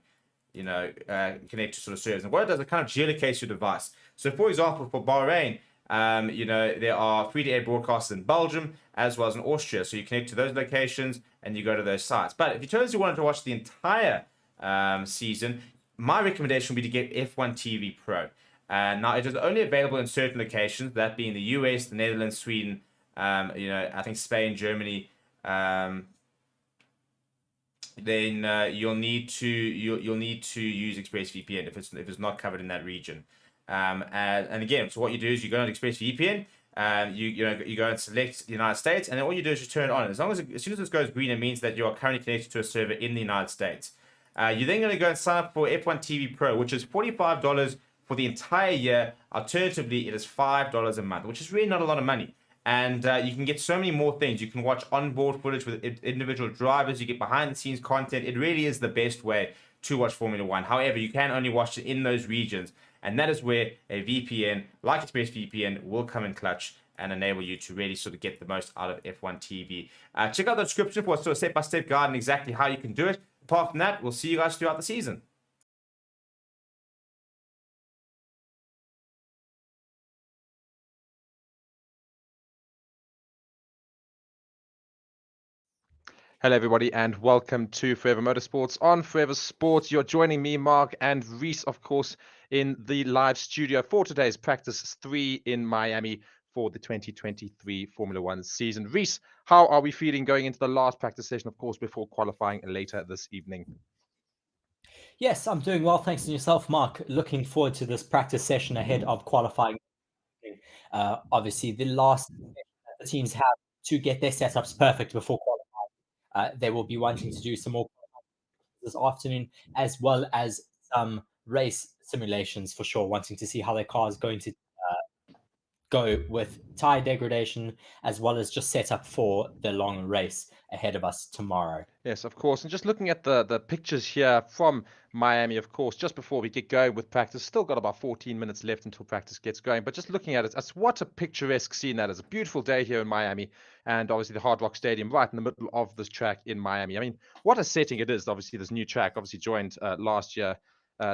connect to sort of servers. And what it does, it kind of geolocates your device. So for example, for Bahrain, there are free-to-air broadcasts in Belgium as well as in Austria. So you connect to those locations and you go to those sites. But if you totally wanted to watch the entire season, my recommendation would be to get F1 TV Pro. Now, it is only available in certain locations, that being the US, the Netherlands, Sweden, I think Spain, Germany. Then you'll need to use ExpressVPN if it's not covered in that region. And again, so what you do is you go on ExpressVPN, you go and select the United States, and then all you do is you turn it on. As soon as this goes green, it means that you are currently connected to a server in the United States. You're then going to go and sign up for F1 TV Pro, which is $45 for the entire year. Alternatively, it is $5 a month, which is really not a lot of money. And you can get so many more things. You can watch onboard footage with individual drivers. You get behind-the-scenes content. It really is the best way to watch Formula One. However, you can only watch it in those regions. And that is where a VPN, like ExpressVPN, will come in clutch and enable you to really sort of get the most out of F1 TV. Check out the description for a sort of step-by-step guide on exactly how you can do it. Apart from that, we'll see you guys throughout the season. Hello, everybody, and welcome to Forever Motorsports on Forever Sports. You're joining me, Mark, and Reese, of course, in the live studio for today's practice 3 in Miami for the 2023 Formula One season. Reese, how are we feeling going into the last practice session, of course, before qualifying later this evening? Yes, I'm doing well, thanks to yourself, Mark. Looking forward to this practice session ahead of qualifying. Obviously, the last session that the teams have to get their setups perfect before qualifying. They will be wanting to do some more this afternoon, as well as some race simulations for sure, wanting to see how their car is going to go with tire degradation, as well as just set up for the long race ahead of us tomorrow. Yes, of course. And just looking at the pictures here from Miami, of course, just before we get going with practice, still got about 14 minutes left until practice gets going. But just looking at it, that's what a picturesque scene that is. A beautiful day here in Miami, and obviously the Hard Rock Stadium right in the middle of this track in Miami. I mean, what a setting it is. Obviously, this new track obviously joined last year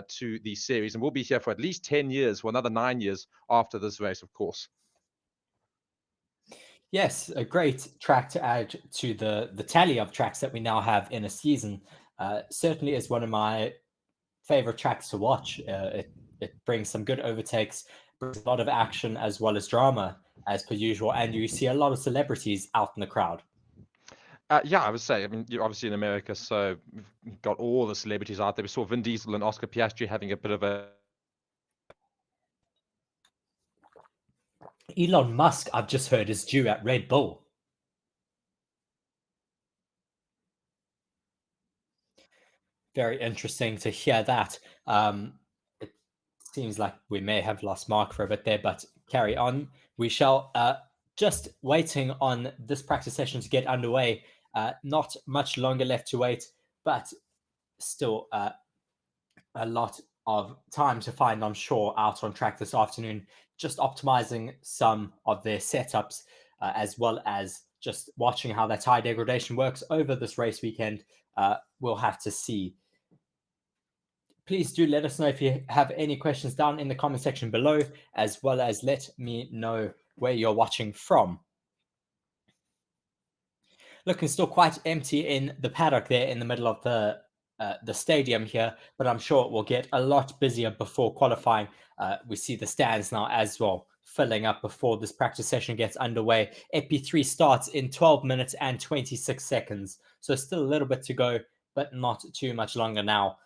to the series, and we'll be here for at least 10 years, for another 9 years after this race, of course. Yes, a great track to add to the tally of tracks that we now have in a season. Certainly is one of my favorite tracks to watch. It brings some good overtakes, brings a lot of action as well as drama as per usual, and you see a lot of celebrities out in the crowd. Yeah, I would say. I mean, you're obviously in America, so we've got all the celebrities out there. We saw Vin Diesel and Oscar Piastri having a bit of a... Elon Musk, I've just heard, is due at Red Bull. Very interesting to hear that. It seems like we may have lost Mark for a bit there, but carry on. We shall just waiting on this practice session to get underway. Not much longer left to wait, but still a lot of time to find, I'm sure, out on track this afternoon, just optimizing some of their setups, as well as just watching how that tire degradation works over this race weekend. We'll have to see. Please do let us know if you have any questions down in the comment section below, as well as let me know where you're watching from. Looking still quite empty in the paddock there in the middle of the stadium here, but I'm sure it will get a lot busier before qualifying. We see the stands now as well filling up before this practice session gets underway. FP3 starts in 12 minutes and 26 seconds, so still a little bit to go, but not too much longer now.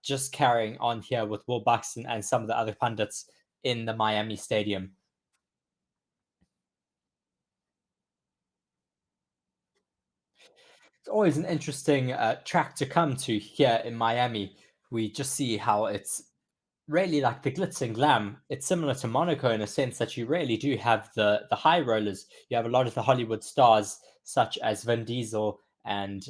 Just carrying on here with Will Buxton and some of the other pundits in the Miami Stadium. It's always an interesting track to come to here in Miami. We just see how it's really like the glitz and glam. It's similar to Monaco in a sense that you really do have the high rollers. You have a lot of the Hollywood stars, such as Vin Diesel and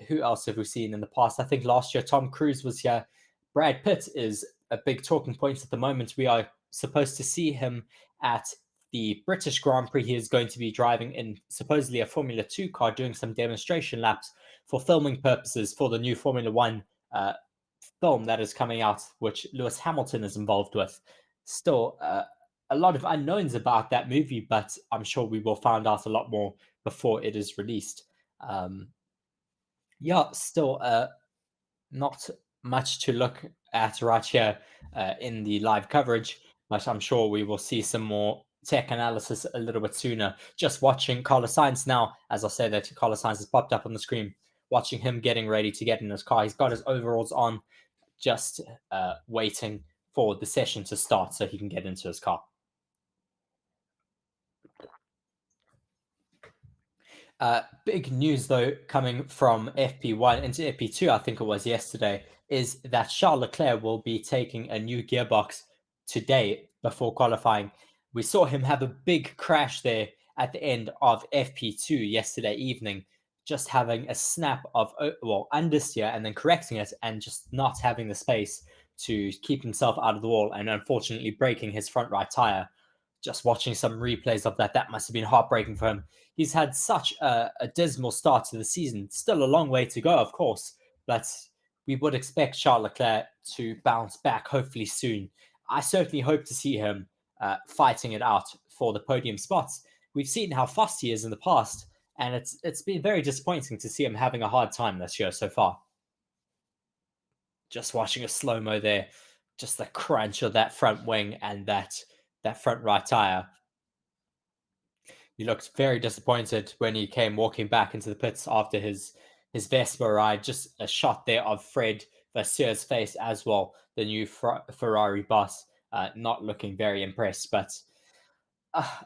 who else have we seen in the past? I think last year Tom Cruise was here. Brad Pitt is a big talking point at the moment. We are supposed to see him at the British Grand Prix. He is going to be driving in supposedly a Formula 2 car, doing some demonstration laps for filming purposes for the new Formula 1 film that is coming out, which Lewis Hamilton is involved with. Still, a lot of unknowns about that movie, but I'm sure we will find out a lot more before it is released. Yeah, still not much to look at right here in the live coverage, but I'm sure we will see some more tech analysis a little bit sooner. Just watching Carlos Sainz now, as I say that Carlos Sainz has popped up on the screen, watching him getting ready to get in his car. He's got his overalls on, just waiting for the session to start so he can get into his car. Big news, though, coming from FP1 into FP2, I think it was yesterday, is that Charles Leclerc will be taking a new gearbox today before qualifying. We saw him have a big crash there at the end of FP2 yesterday evening, just having a snap of, well, understeer and then correcting it and just not having the space to keep himself out of the wall and unfortunately breaking his front right tire. Just watching some replays of that must have been heartbreaking for him. He's had such a dismal start to the season. Still a long way to go, of course, but we would expect Charles Leclerc to bounce back hopefully soon. I certainly hope to see him fighting it out for the podium spots. We've seen how fast he is in the past, and it's been very disappointing to see him having a hard time this year so far. Just watching a slow-mo there, just the crunch of that front wing and that front right tire. He looked very disappointed when he came walking back into the pits after his Vespa ride. Just a shot there of Fred Vasseur's face as well, the new Ferrari boss, not looking very impressed. But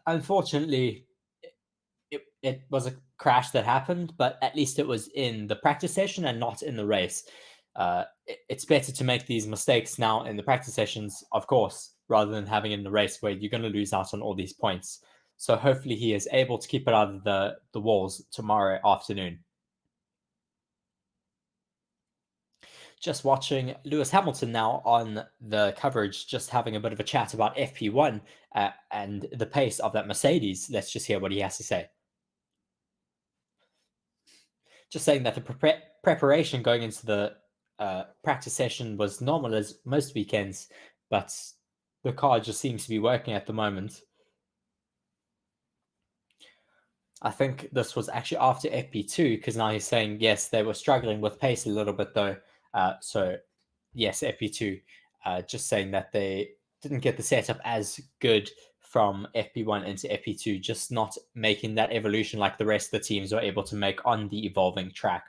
unfortunately, it was a crash that happened, but at least it was in the practice session and not in the race. It's better to make these mistakes now in the practice sessions, of course, rather than having it in the race where you're going to lose out on all these points. So hopefully he is able to keep it out of the walls tomorrow afternoon. Just watching Lewis Hamilton now on the coverage, just having a bit of a chat about FP1 and the pace of that Mercedes. Let's just hear what he has to say. Just saying that the preparation going into the practice session was normal as most weekends, but the car just seems to be working at the moment. I think this was actually after FP2, because now he's saying, yes, they were struggling with pace a little bit, though. So, yes, FP2, just saying that they didn't get the setup as good from FP1 into FP2, just not making that evolution like the rest of the teams were able to make on the evolving track.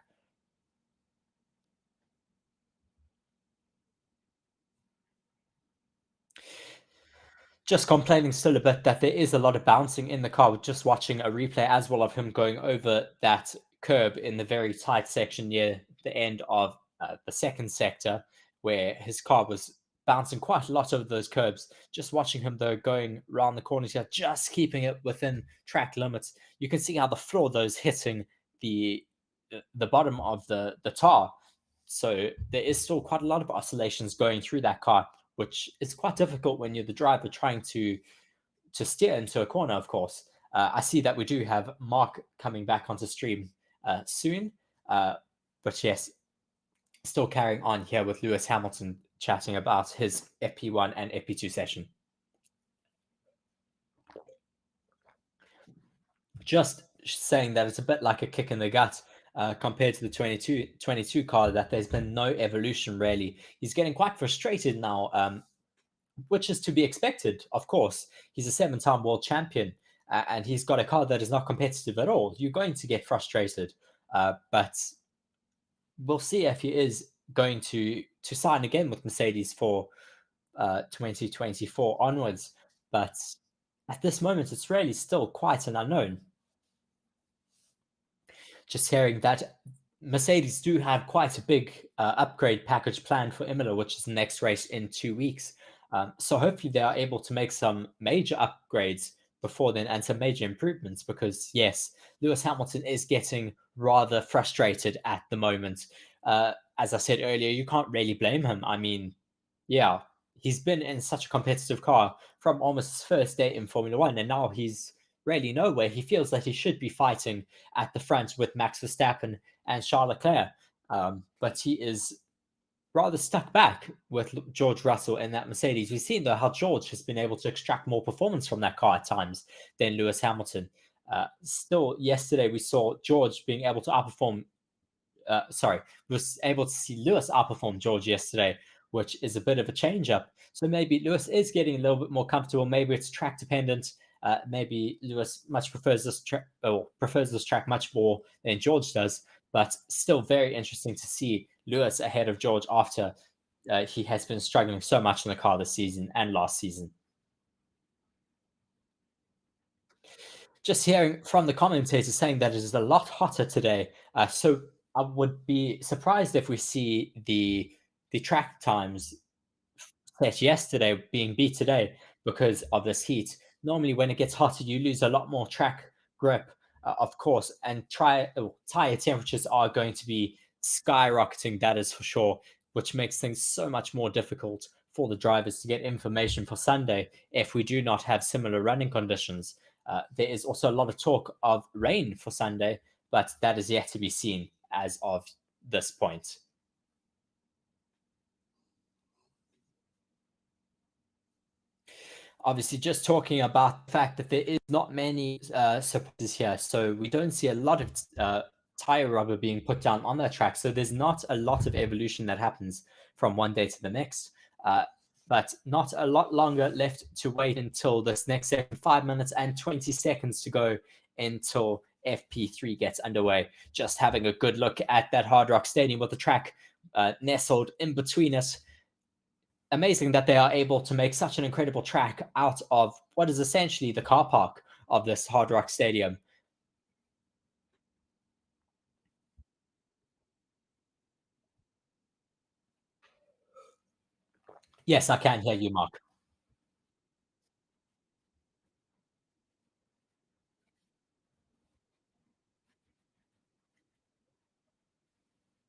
Just complaining still a bit that there is a lot of bouncing in the car. Just watching a replay as well of him going over that curb in the very tight section near the end of the second sector, where his car was bouncing quite a lot over those curbs. Just watching him, though, going around the corners here, just keeping it within track limits. You can see how the floor, though, is hitting the bottom of the tar. So there is still quite a lot of oscillations going through that car, which is quite difficult when you're the driver trying to steer into a corner, of course. I see that we do have Mark coming back onto stream soon. But yes, still carrying on here with Lewis Hamilton chatting about his FP1 and FP2 session. Just saying that it's a bit like a kick in the gut compared to the 22 car, that there's been no evolution really. He's getting quite frustrated now, which is to be expected, of course. He's a 7-time world champion and he's got a car that is not competitive at all. You're going to get frustrated, but we'll see if he is going to sign again with Mercedes for 2024 onwards. But at this moment, it's really still quite an unknown. Just hearing that Mercedes do have quite a big upgrade package planned for Imola, which is the next race in 2 weeks. So hopefully they are able to make some major upgrades before then and some major improvements, because yes, Lewis Hamilton is getting rather frustrated at the moment. As I said earlier, you can't really blame him. I mean, yeah, he's been in such a competitive car from almost his first day in Formula One, and now he's really nowhere. He feels that he should be fighting at the front with Max Verstappen and Charles Leclerc, but he is rather stuck back with George Russell in that Mercedes. We've seen, though, how George has been able to extract more performance from that car at times than Lewis Hamilton. Still, yesterday we saw George being able to outperform. Was able to see Lewis outperform George yesterday, which is a bit of a change up. So maybe Lewis is getting a little bit more comfortable. Maybe it's track dependent. Maybe Lewis much prefers this track much more than George does. But still very interesting to see Lewis ahead of George after he has been struggling so much in the car this season and last season. Just hearing from the commentators saying that it is a lot hotter today. So I would be surprised if we see the track times set yesterday being beat today because of this heat. Normally when it gets hotter, you lose a lot more track grip, of course, and tire temperatures are going to be skyrocketing, that is for sure, which makes things so much more difficult for the drivers to get information for Sunday if we do not have similar running conditions. There is also a lot of talk of rain for Sunday, but that is yet to be seen as of this point. Obviously, just talking about the fact that there is not many surprises here. So we don't see a lot of tire rubber being put down on that track. So there's not a lot of evolution that happens from one day to the next. But not a lot longer left to wait until this next session. 5 minutes and 20 seconds to go until FP3 gets underway. Just having a good look at that Hard Rock Stadium with the track nestled in between us. Amazing that they are able to make such an incredible track out of what is essentially the car park of this Hard Rock Stadium. Yes, I can hear you, Mark.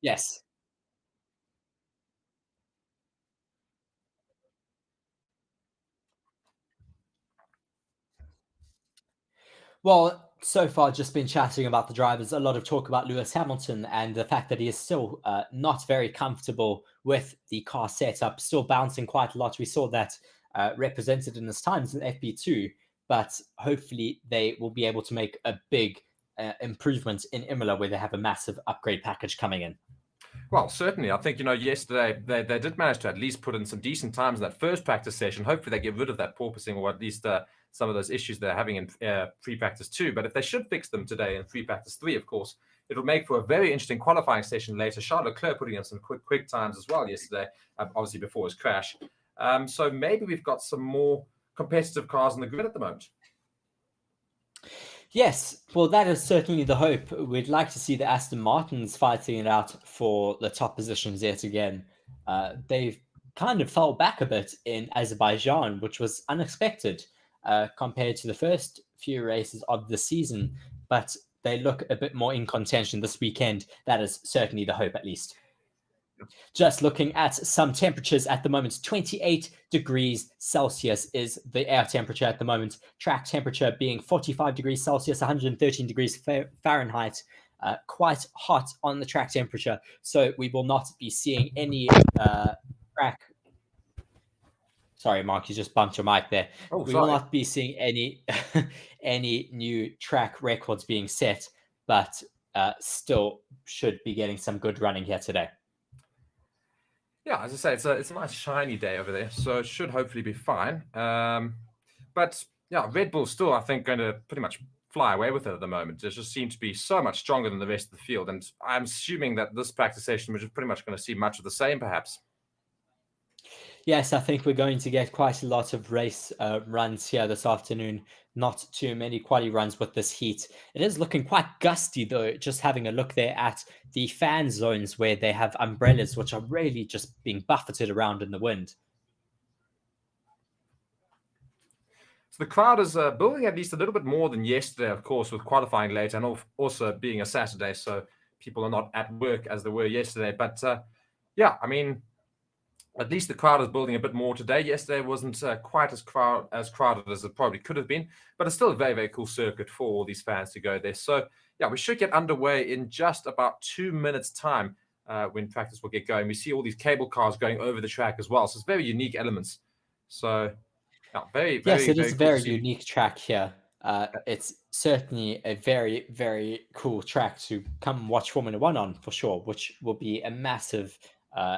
Yes. Well, so far just been chatting about the drivers, a lot of talk about Lewis Hamilton and the fact that he is still not very comfortable with the car setup, still bouncing quite a lot. We saw that represented in his times in FP2, but hopefully they will be able to make a big improvement in Imola where they have a massive upgrade package coming in. Well, certainly. I think, yesterday they did manage to at least put in some decent times in that first practice session. Hopefully they get rid of that porpoising, or at least some of those issues they're having in free practice 2. But if they should fix them today in free practice 3, of course, it'll make for a very interesting qualifying session later. Charles Leclerc putting in some quick times as well yesterday, obviously before his crash. So maybe we've got some more competitive cars in the grid at the moment. Yes, well, that is certainly the hope. We'd like to see the Aston Martins fighting it out for the top positions yet again. They've kind of fell back a bit in Azerbaijan, which was unexpected compared to the first few races of the season, but they look a bit more in contention this weekend. That is certainly the hope, at least. Just looking at some temperatures at the moment, 28 degrees Celsius is the air temperature at the moment. Track temperature being 45 degrees Celsius, 113 degrees Fahrenheit. Quite hot on the track temperature. So we will not be seeing any track. Sorry, Mark, you just bumped your mic there. Oh, we sorry. will not be seeing any new track records being set, but still should be getting some good running here today. Yeah, as I say, it's a nice shiny day over there, so it should hopefully be fine. But yeah, Red Bull's still, I think, going to pretty much fly away with it at the moment. It just seems to be so much stronger than the rest of the field, and I'm assuming that this practice session, we're just pretty much going to see much of the same, perhaps. Yes, I think we're going to get quite a lot of race runs here this afternoon. Not too many quali runs with this heat. It is looking quite gusty, though, just having a look there at the fan zones where they have umbrellas, which are really just being buffeted around in the wind. So the crowd is building at least a little bit more than yesterday, of course, with qualifying late and also being a Saturday, so people are not at work as they were yesterday. But yeah, I mean, at least the crowd is building a bit more today. Yesterday wasn't quite as crowded as it probably could have been, but it's still a very, very cool circuit for all these fans to go there. So yeah, we should get underway in just about 2 minutes' time when practice will get going. We see all these cable cars going over the track as well, so it's very unique elements. So yeah, very, yes, it very is a cool very unique track here. It's certainly a very, very cool track to come watch Formula One on for sure, which will be a massive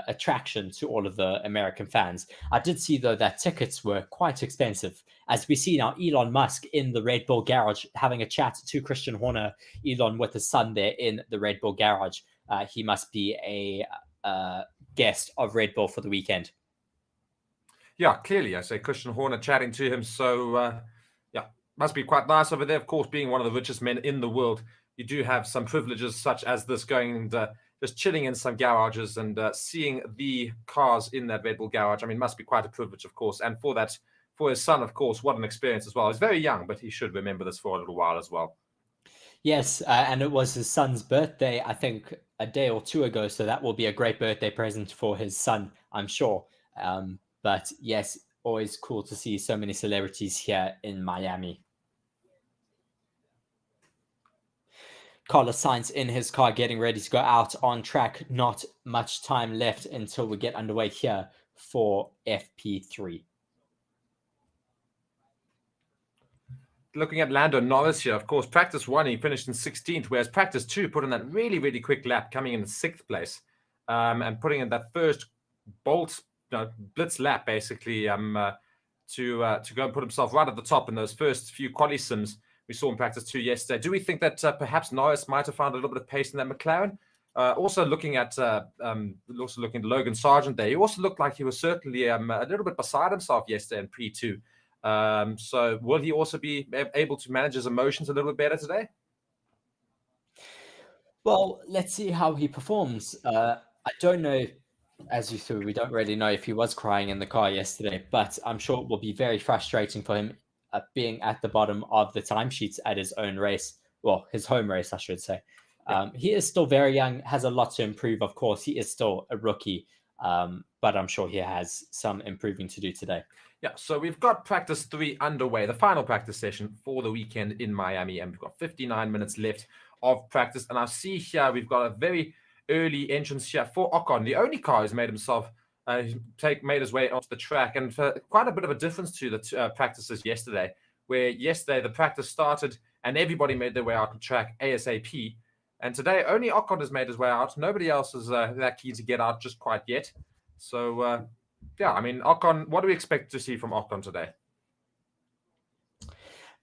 attraction to all of the American fans. I did see, though, that tickets were quite expensive. As we see now, Elon Musk in the Red Bull garage having a chat to Christian Horner, Elon with his son there in the Red Bull garage. He must be a guest of Red Bull for the weekend. Yeah, clearly, I say Christian Horner chatting to him. So yeah, must be quite nice over there. Of course, being one of the richest men in the world, you do have some privileges such as this, going and just chilling in some garages and seeing the cars in that Red Bull garage. I mean, must be quite a privilege, of course. And for his son, of course, what an experience as well. He's very young, but he should remember this for a little while as well. Yes, and it was his son's birthday, I think, a day or two ago. So that will be a great birthday present for his son, I'm sure. But yes, always cool to see so many celebrities here in Miami. Carlos Sainz in his car getting ready to go out on track. Not much time left until we get underway here for FP3. Looking at Lando Norris here, of course, practice 1, he finished in 16th, whereas practice 2 put in that really, really quick lap, coming in 6th place, and putting in that first blitz lap, basically, to go and put himself right at the top in those first few quali sims we saw in practice 2 yesterday. Do we think that perhaps Norris might have found a little bit of pace in that McLaren? Also looking at Logan Sargent there, he also looked like he was certainly a little bit beside himself yesterday in Pre-2. So will he also be able to manage his emotions a little bit better today? Well, let's see how he performs. I don't know, as you said, we don't really know if he was crying in the car yesterday, but I'm sure it will be very frustrating for him being at the bottom of the timesheets at his own race. Well, his home race, I should say. He is still very young, has a lot to improve, of course. He is still a rookie, but I'm sure he has some improving to do today. Yeah, so we've got practice 3 underway, the final practice session for the weekend in Miami, and we've got 59 minutes left of practice. And I see here we've got a very early entrance here for Ocon, the only car who's made himself made his way onto the track, and quite a bit of a difference to the practices yesterday, where yesterday the practice started and everybody made their way out on track ASAP, and today only Ocon has made his way out. Nobody else is that keen to get out just quite yet. So yeah, I mean, Ocon, what do we expect to see from Ocon today?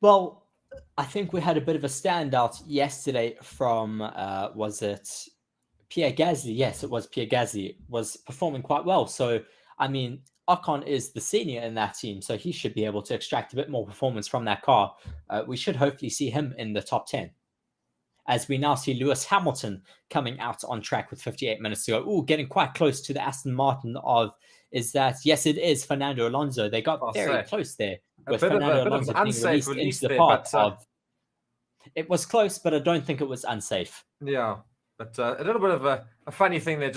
Well, I think we had a bit of a standout yesterday from was it Pierre Gasly? Yes, it was Pierre Gasly, was performing quite well. So, I mean, Ocon is the senior in that team, so he should be able to extract a bit more performance from that car. We should hopefully see him in the top 10. As we now see Lewis Hamilton coming out on track with 58 minutes to go. Ooh, getting quite close to the Aston Martin of, is that, yes, it is Fernando Alonso. They got very close there with Fernando Alonso being released into the path of. It was close, but I don't think it was unsafe. Yeah. But a little bit of a funny thing there.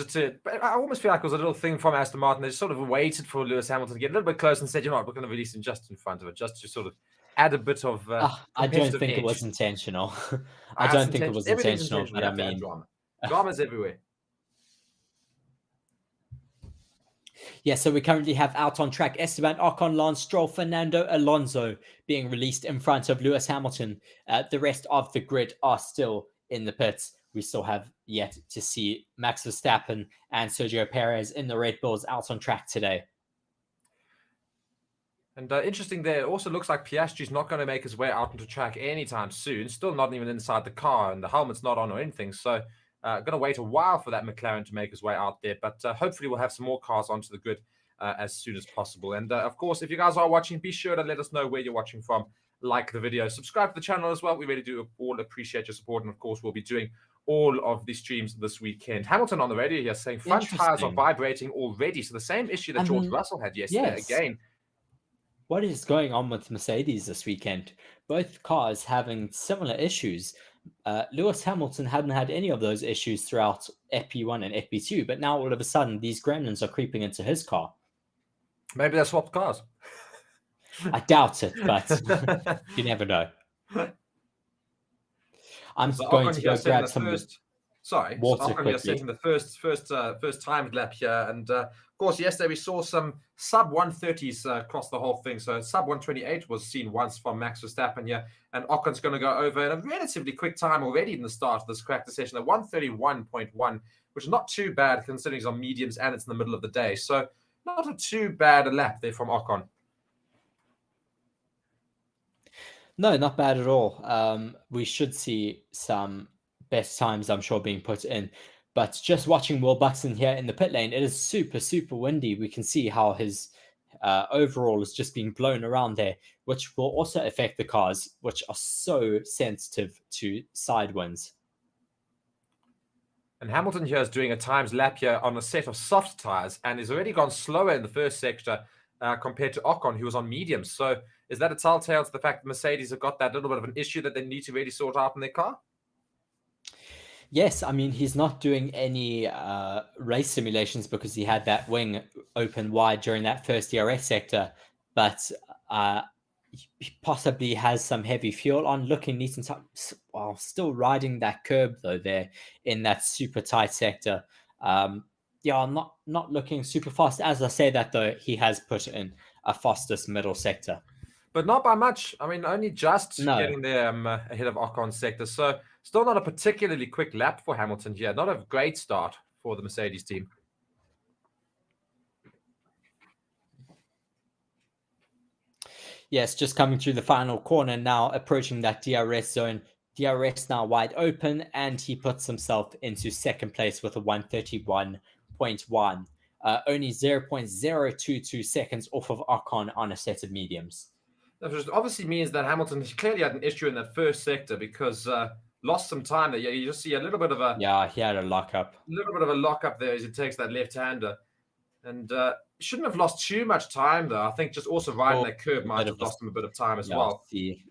I almost feel like it was a little thing from Aston Martin. They just sort of waited for Lewis Hamilton to get a little bit close and said, you know what, we're going to release him just in front of it, just to sort of add a bit of I don't think edge. it was intentional. I It's don't think it was Everything's intentional, but You I have to add mean, drama. Drama's everywhere. yeah, so we currently have out on track Esteban Ocon, Lance Stroll, Fernando Alonso being released in front of Lewis Hamilton. The rest of the grid are still in the pits. We still have yet to see Max Verstappen and Sergio Perez in the Red Bulls out on track today. And interesting there, it also looks like Piastri's not going to make his way out onto track anytime soon. Still not even inside the car, and the helmet's not on or anything. So going to wait a while for that McLaren to make his way out there. But hopefully we'll have some more cars onto the grid as soon as possible. And of course, if you guys are watching, be sure to let us know where you're watching from. Like the video, subscribe to the channel as well. We really do all appreciate your support. And of course, we'll be doing all of the streams this weekend. Hamilton on the radio here saying front tires are vibrating already. So the same issue that George Russell had yesterday again. What is going on with Mercedes this weekend? Both cars having similar issues. Lewis Hamilton hadn't had any of those issues throughout FP1 and FP2, but now all of a sudden these gremlins are creeping into his car. Maybe they swapped cars. I doubt it, but you never know. I'm going to go grab some water quickly. Setting the first time lap here, and of course yesterday we saw some sub 130s across the whole thing. So sub 128 was seen once from Max Verstappen here, and Ocon's going to go over in a relatively quick time already in the start of this practice session at 131.1, which is not too bad considering he's on mediums and it's in the middle of the day. So not a too bad a lap there from Ocon. No, not bad at all. We should see some best times, I'm sure, being put in. But just watching Will Buxton here in the pit lane, it is super, super windy. We can see how his overall is just being blown around there, which will also affect the cars, which are so sensitive to side winds. And Hamilton here is doing a times lap here on a set of soft tires and has already gone slower in the first sector compared to Ocon, who was on mediums. So is that a telltale to the fact that Mercedes have got that little bit of an issue that they need to really sort out in their car? Yes, I mean, he's not doing any race simulations because he had that wing open wide during that first DRS sector, but he possibly has some heavy fuel on, looking neat and tight, while still riding that curb, though, there in that super tight sector. Yeah, not looking super fast. As I say that, though, he has put in a fastest middle sector. But not by much. I mean, only just getting there ahead of Ocon's sector. So still not a particularly quick lap for Hamilton here. Not a great start for the Mercedes team. Yes, just coming through the final corner now, approaching that DRS zone. DRS now wide open, and he puts himself into second place with a 131.1. Only 0.022 seconds off of Ocon on a set of mediums. That obviously means that Hamilton clearly had an issue in that first sector because lost some time there. You just see a little bit of a... Yeah, he had a lockup. A little bit of a lockup there as he takes that left-hander. And shouldn't have lost too much time, though. I think just also riding that curb might have lost him a bit of time as well. See,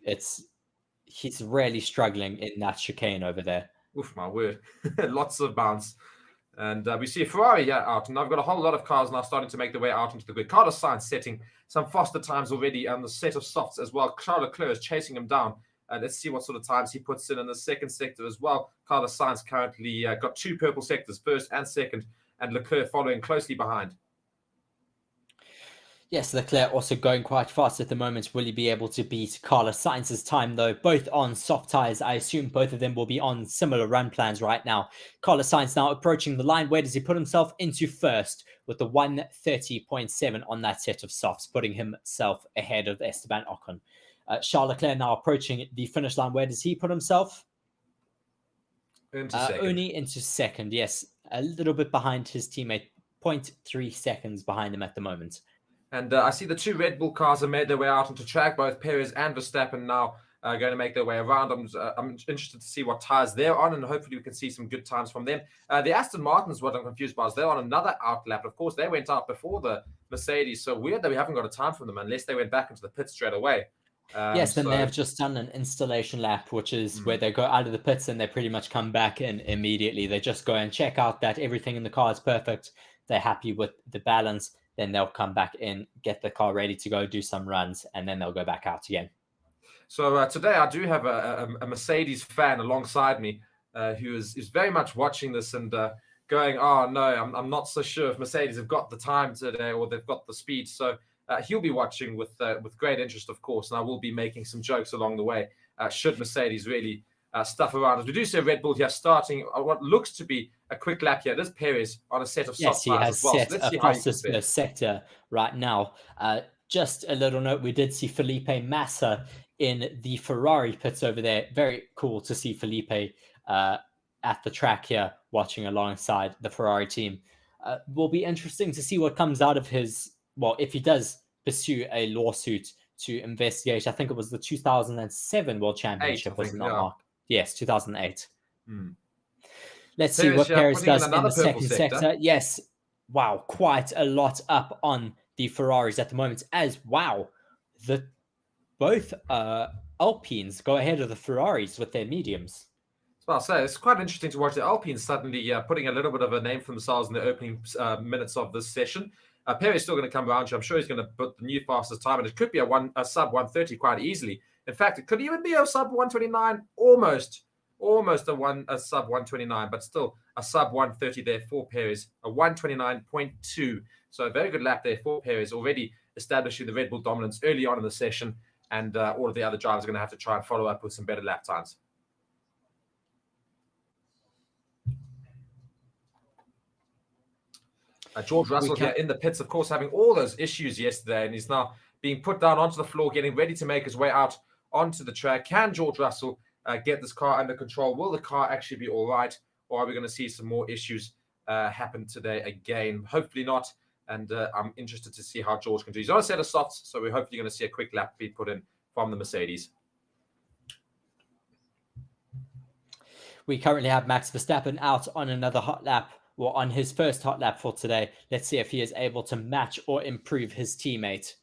he's really struggling in that chicane over there. Oof, my word. Lots of bounce. And we see a Ferrari out, and I've got a whole lot of cars now starting to make their way out into the grid. Carlos Sainz setting some faster times already on the set of softs as well. Charles Leclerc is chasing him down. Let's see what sort of times he puts in the second sector as well. Carlos Sainz currently got two purple sectors, first and second, and Leclerc following closely behind. Yes, Leclerc also going quite fast at the moment. Will he be able to beat Carlos Sainz's time, though? Both on soft tires. I assume both of them will be on similar run plans right now. Carlos Sainz now approaching the line. Where does he put himself? Into first with the 130.7 on that set of softs, putting himself ahead of Esteban Ocon. Charles Leclerc now approaching the finish line. Where does he put himself? Into second. Only into second, yes. A little bit behind his teammate. 0.3 seconds behind him at the moment. And I see the two Red Bull cars have made their way out onto track. Both Perez and Verstappen now going to make their way around. I'm interested to see what tires they're on, and hopefully we can see some good times from them. The Aston Martins, what I'm confused by, is they're on another out lap. Of course, they went out before the Mercedes, so weird that we haven't got a time from them unless they went back into the pit straight away. Yes, then they have just done an installation lap, which is where they go out of the pits and they pretty much come back in immediately. They just go and check out that everything in the car is perfect. They're happy with the balance. Then they'll come back in, get the car ready to go, do some runs, and then they'll go back out again. So today I do have a Mercedes fan alongside me who is very much watching this and going, oh, no, I'm not so sure if Mercedes have got the time today or they've got the speed. So he'll be watching with great interest, of course, and I will be making some jokes along the way should Mercedes really stuff around. As we do see Red Bull here starting what looks to be a quick lap here. There's Perez on a set of soft tires as well. Yes, he has set across this first sector right now. Just a little note, we did see Felipe Massa in the Ferrari pits over there. Very cool to see Felipe at the track here, watching alongside the Ferrari team. Will be interesting to see what comes out of his, well, if he does pursue a lawsuit to investigate. I think it was the 2007 World Championship, was it not, Mark? Yes, 2008. Let's see what Perez does in the second sector. Yes, wow, quite a lot up on the Ferraris at the moment. As wow, both Alpines go ahead of the Ferraris with their mediums. So I'll say it's quite interesting to watch the Alpines suddenly putting a little bit of a name for themselves in the opening minutes of this session. Perez is still going to come around. I'm sure he's going to put the new fastest time, and it could be a sub 130 quite easily. In fact, it could even be a sub 129, almost a sub 129, but still a sub 130 there for Perez, a 129.2. So a very good lap there for Perez, already establishing the Red Bull dominance early on in the session, and all of the other drivers are going to have to try and follow up with some better lap times. George Russell here in the pits, of course, having all those issues yesterday, and he's now being put down onto the floor, getting ready to make his way out onto the track. Can George Russell get this car under control? Will the car actually be all right, or are we going to see some more issues happen today again? Hopefully not, and I'm interested to see how George can do. He's on a set of softs, so we're hopefully going to see a quick lap be put in from the Mercedes. We currently have Max Verstappen out on another hot lap, or on his first hot lap for today. Let's see if he is able to match or improve his teammate.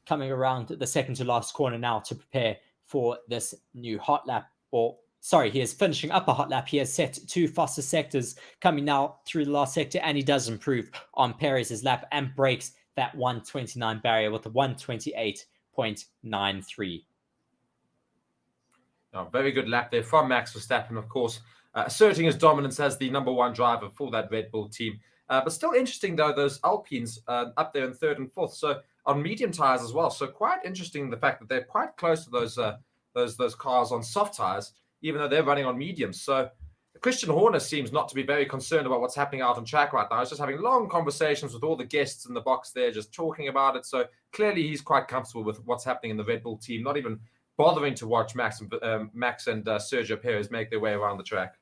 Coming around the second to last corner now to prepare for this new hot lap, he is finishing up a hot lap. He has set 2 fastest sectors coming now through the last sector, and he does improve on Perez's lap and breaks that 129 barrier with a 128.93. Very good lap there from Max Verstappen, of course, asserting his dominance as the number 1 driver for that Red Bull team. But still interesting, though, those Alpines up there in 3rd and 4th. So on medium tires as well. So quite interesting the fact that they're quite close to those cars on soft tires, even though they're running on mediums. So Christian Horner seems not to be very concerned about what's happening out on track right now. He's just having long conversations with all the guests in the box there, just talking about it. So clearly he's quite comfortable with what's happening in the Red Bull team, not even bothering to watch Max and Sergio Perez make their way around the track.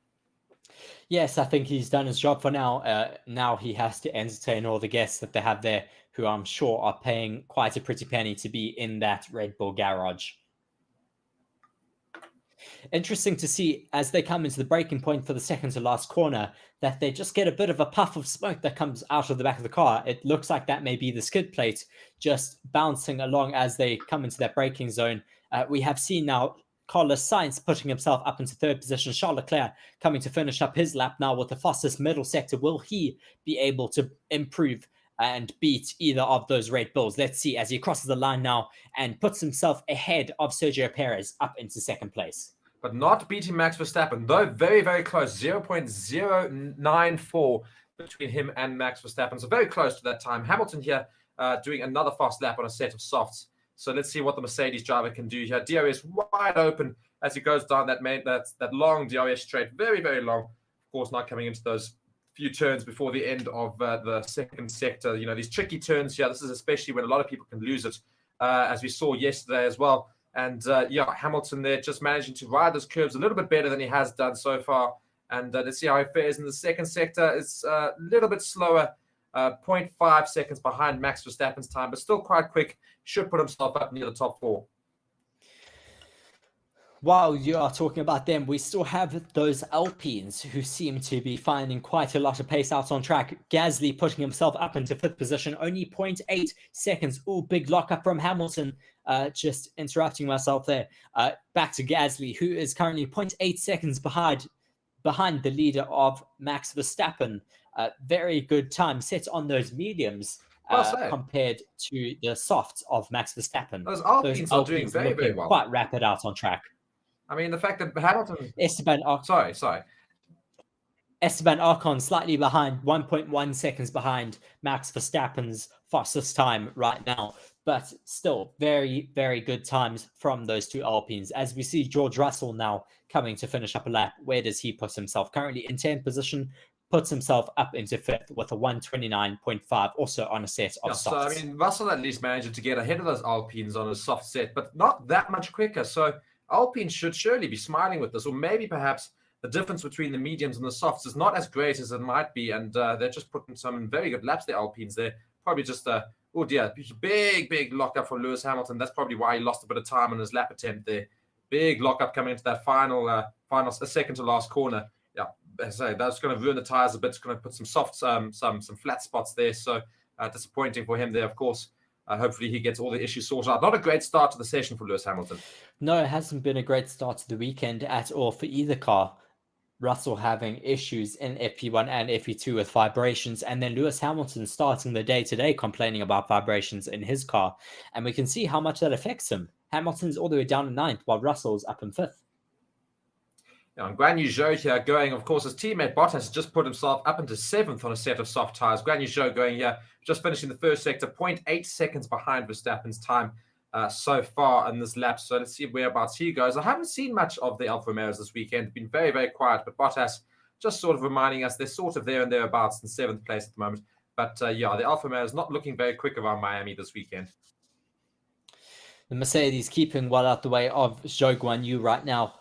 Yes, I think he's done his job for now. Now he has to entertain all the guests that they have there, who I'm sure are paying quite a pretty penny to be in that Red Bull garage. Interesting to see as they come into the braking point for the second to last corner that they just get a bit of a puff of smoke that comes out of the back of the car. It looks like that may be the skid plate just bouncing along as they come into that braking zone. We have seen now Carlos Sainz putting himself up into 3rd position. Charles Leclerc coming to finish up his lap now with the fastest middle sector. Will he be able to improve and beat either of those Red Bulls? Let's see as he crosses the line now and puts himself ahead of Sergio Perez up into 2nd place. But not beating Max Verstappen, though very, very close. 0.094 between him and Max Verstappen. So very close to that time. Hamilton here doing another fast lap on a set of softs. So let's see what the Mercedes driver can do here. DRS wide open as he goes down that long DRS straight. Very, very long. Of course, not coming into those few turns before the end of the second sector. You know, these tricky turns here. This is especially when a lot of people can lose it, as we saw yesterday as well. And Hamilton there just managing to ride those curves a little bit better than he has done so far. And let's see how he fares in the second sector. It's a little bit slower, 0.5 seconds behind Max Verstappen's time, but still quite quick. Should put himself up near the top 4. While you are talking about them, we still have those Alpines who seem to be finding quite a lot of pace out on track. Gasly putting himself up into 5th position, only 0.8 seconds. Oh, big lockup from Hamilton. Just interrupting myself there. Back to Gasly, who is currently 0.8 seconds behind the leader of Max Verstappen. Very good time set on those mediums compared to the softs of Max Verstappen. Those Alpines are doing very, very well. Quite rapid out on track. I mean, the fact that Hamilton... Esteban Ocon slightly behind, 1.1 seconds behind Max Verstappen's fastest time right now. But still, very, very good times from those two Alpines. As we see George Russell now coming to finish up a lap. Where does he put himself? Currently in 10th position, puts himself up into 5th with a 129.5, also on a set of softs. So, I mean, Russell at least managed to get ahead of those Alpines on a soft set, but not that much quicker. So Alpine should surely be smiling with this, or maybe perhaps the difference between the mediums and the softs is not as great as it might be, and they're just putting some very good laps, the Alpines. They're probably just, oh dear, big lockup for Lewis Hamilton. That's probably why he lost a bit of time on his lap attempt there. Big lockup coming into that final second to last corner. Yeah, so that's going to ruin the tires a bit. It's going to put some soft, some flat spots there. So disappointing for him there, of course. Hopefully he gets all the issues sorted out. Not a great start to the session for Lewis Hamilton. No, it hasn't been a great start to the weekend at all for either car. Russell having issues in FP1 and FP2 with vibrations, and then Lewis Hamilton starting the day today complaining about vibrations in his car. And we can see how much that affects him. Hamilton's all the way down in 9th, while Russell's up in 5th. Now, Guan Yu Zhou here going, of course, his teammate Bottas has just put himself up into 7th on a set of soft tyres. Guan Yu Zhou going here, just finishing the first sector, 0.8 seconds behind Verstappen's time so far in this lap. So let's see whereabouts he goes. I haven't seen much of the Alfa Romeos this weekend. Been very, very quiet, but Bottas just sort of reminding us they're sort of there and thereabouts in 7th place at the moment. But yeah, the Alfa Romeo is not looking very quick around Miami this weekend. The Mercedes keeping well out the way of Zhou Guanyu right now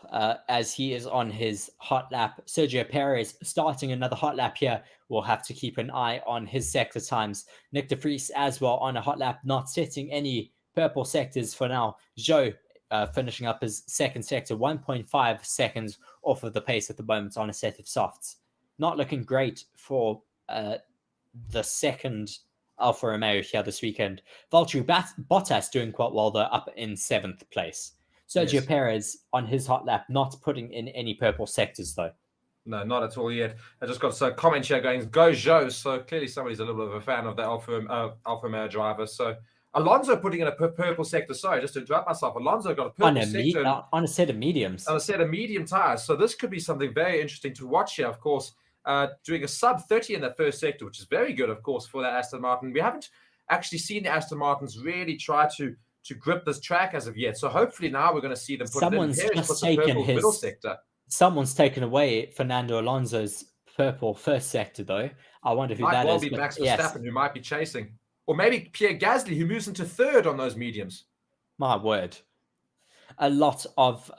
as he is on his hot lap. Sergio Perez starting another hot lap here. We'll have to keep an eye on his sector times. Nick de Vries as well on a hot lap, not setting any purple sectors for now. Zhou finishing up his second sector, 1.5 seconds off of the pace at the moment on a set of softs. Not looking great for the second Alfa Romeo here this weekend. Valtteri Bottas doing quite well though, up in 7th place. Sergio Perez on his hot lap, not putting in any purple sectors though. No, not at all yet. I just got a comment here going, go Zhou. So clearly somebody's a little bit of a fan of the Alfa Romeo driver. So Alonso putting in a purple sector. Sorry, just to interrupt myself. Alonso got a purple sector on a set of mediums. On a set of medium tires. So this could be something very interesting to watch here, of course. Doing a sub 30 in that first sector, which is very good, of course, for that Aston Martin. We haven't actually seen the Aston Martins really try to grip this track as of yet. So hopefully now we're going to see them put it in. Put the purple middle sector. Someone's taken away Fernando Alonso's purple first sector, though. I wonder who that is. Might well be Max Verstappen, who might be chasing. Or maybe Pierre Gasly, who moves into 3rd on those mediums. My word. A lot of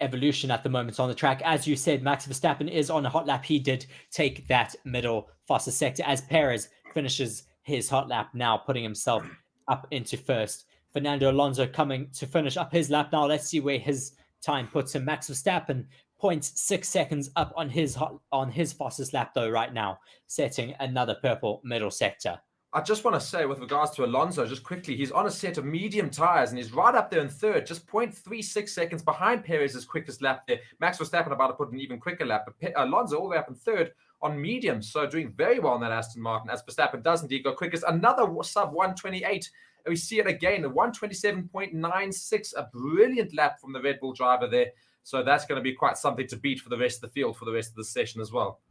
evolution at the moment on the track. As you said, Max Verstappen is on a hot lap. He did take that middle fastest sector as Perez finishes his hot lap now, putting himself up into 1st. Fernando Alonso coming to finish up his lap now. Let's see where his time puts him. Max Verstappen 0.6 seconds up on his fastest lap though right now, setting another purple middle sector. I just want to say with regards to Alonso, just quickly, he's on a set of medium tires and he's right up there in 3rd, just 0.36 seconds behind Perez's quickest lap there. Max Verstappen about to put an even quicker lap, but Alonso all the way up in 3rd on medium, so doing very well in that Aston Martin, as Verstappen does indeed go quickest. Another sub 128, and we see it again, a 127.96, a brilliant lap from the Red Bull driver there. So that's going to be quite something to beat for the rest of the field for the rest of the session as well.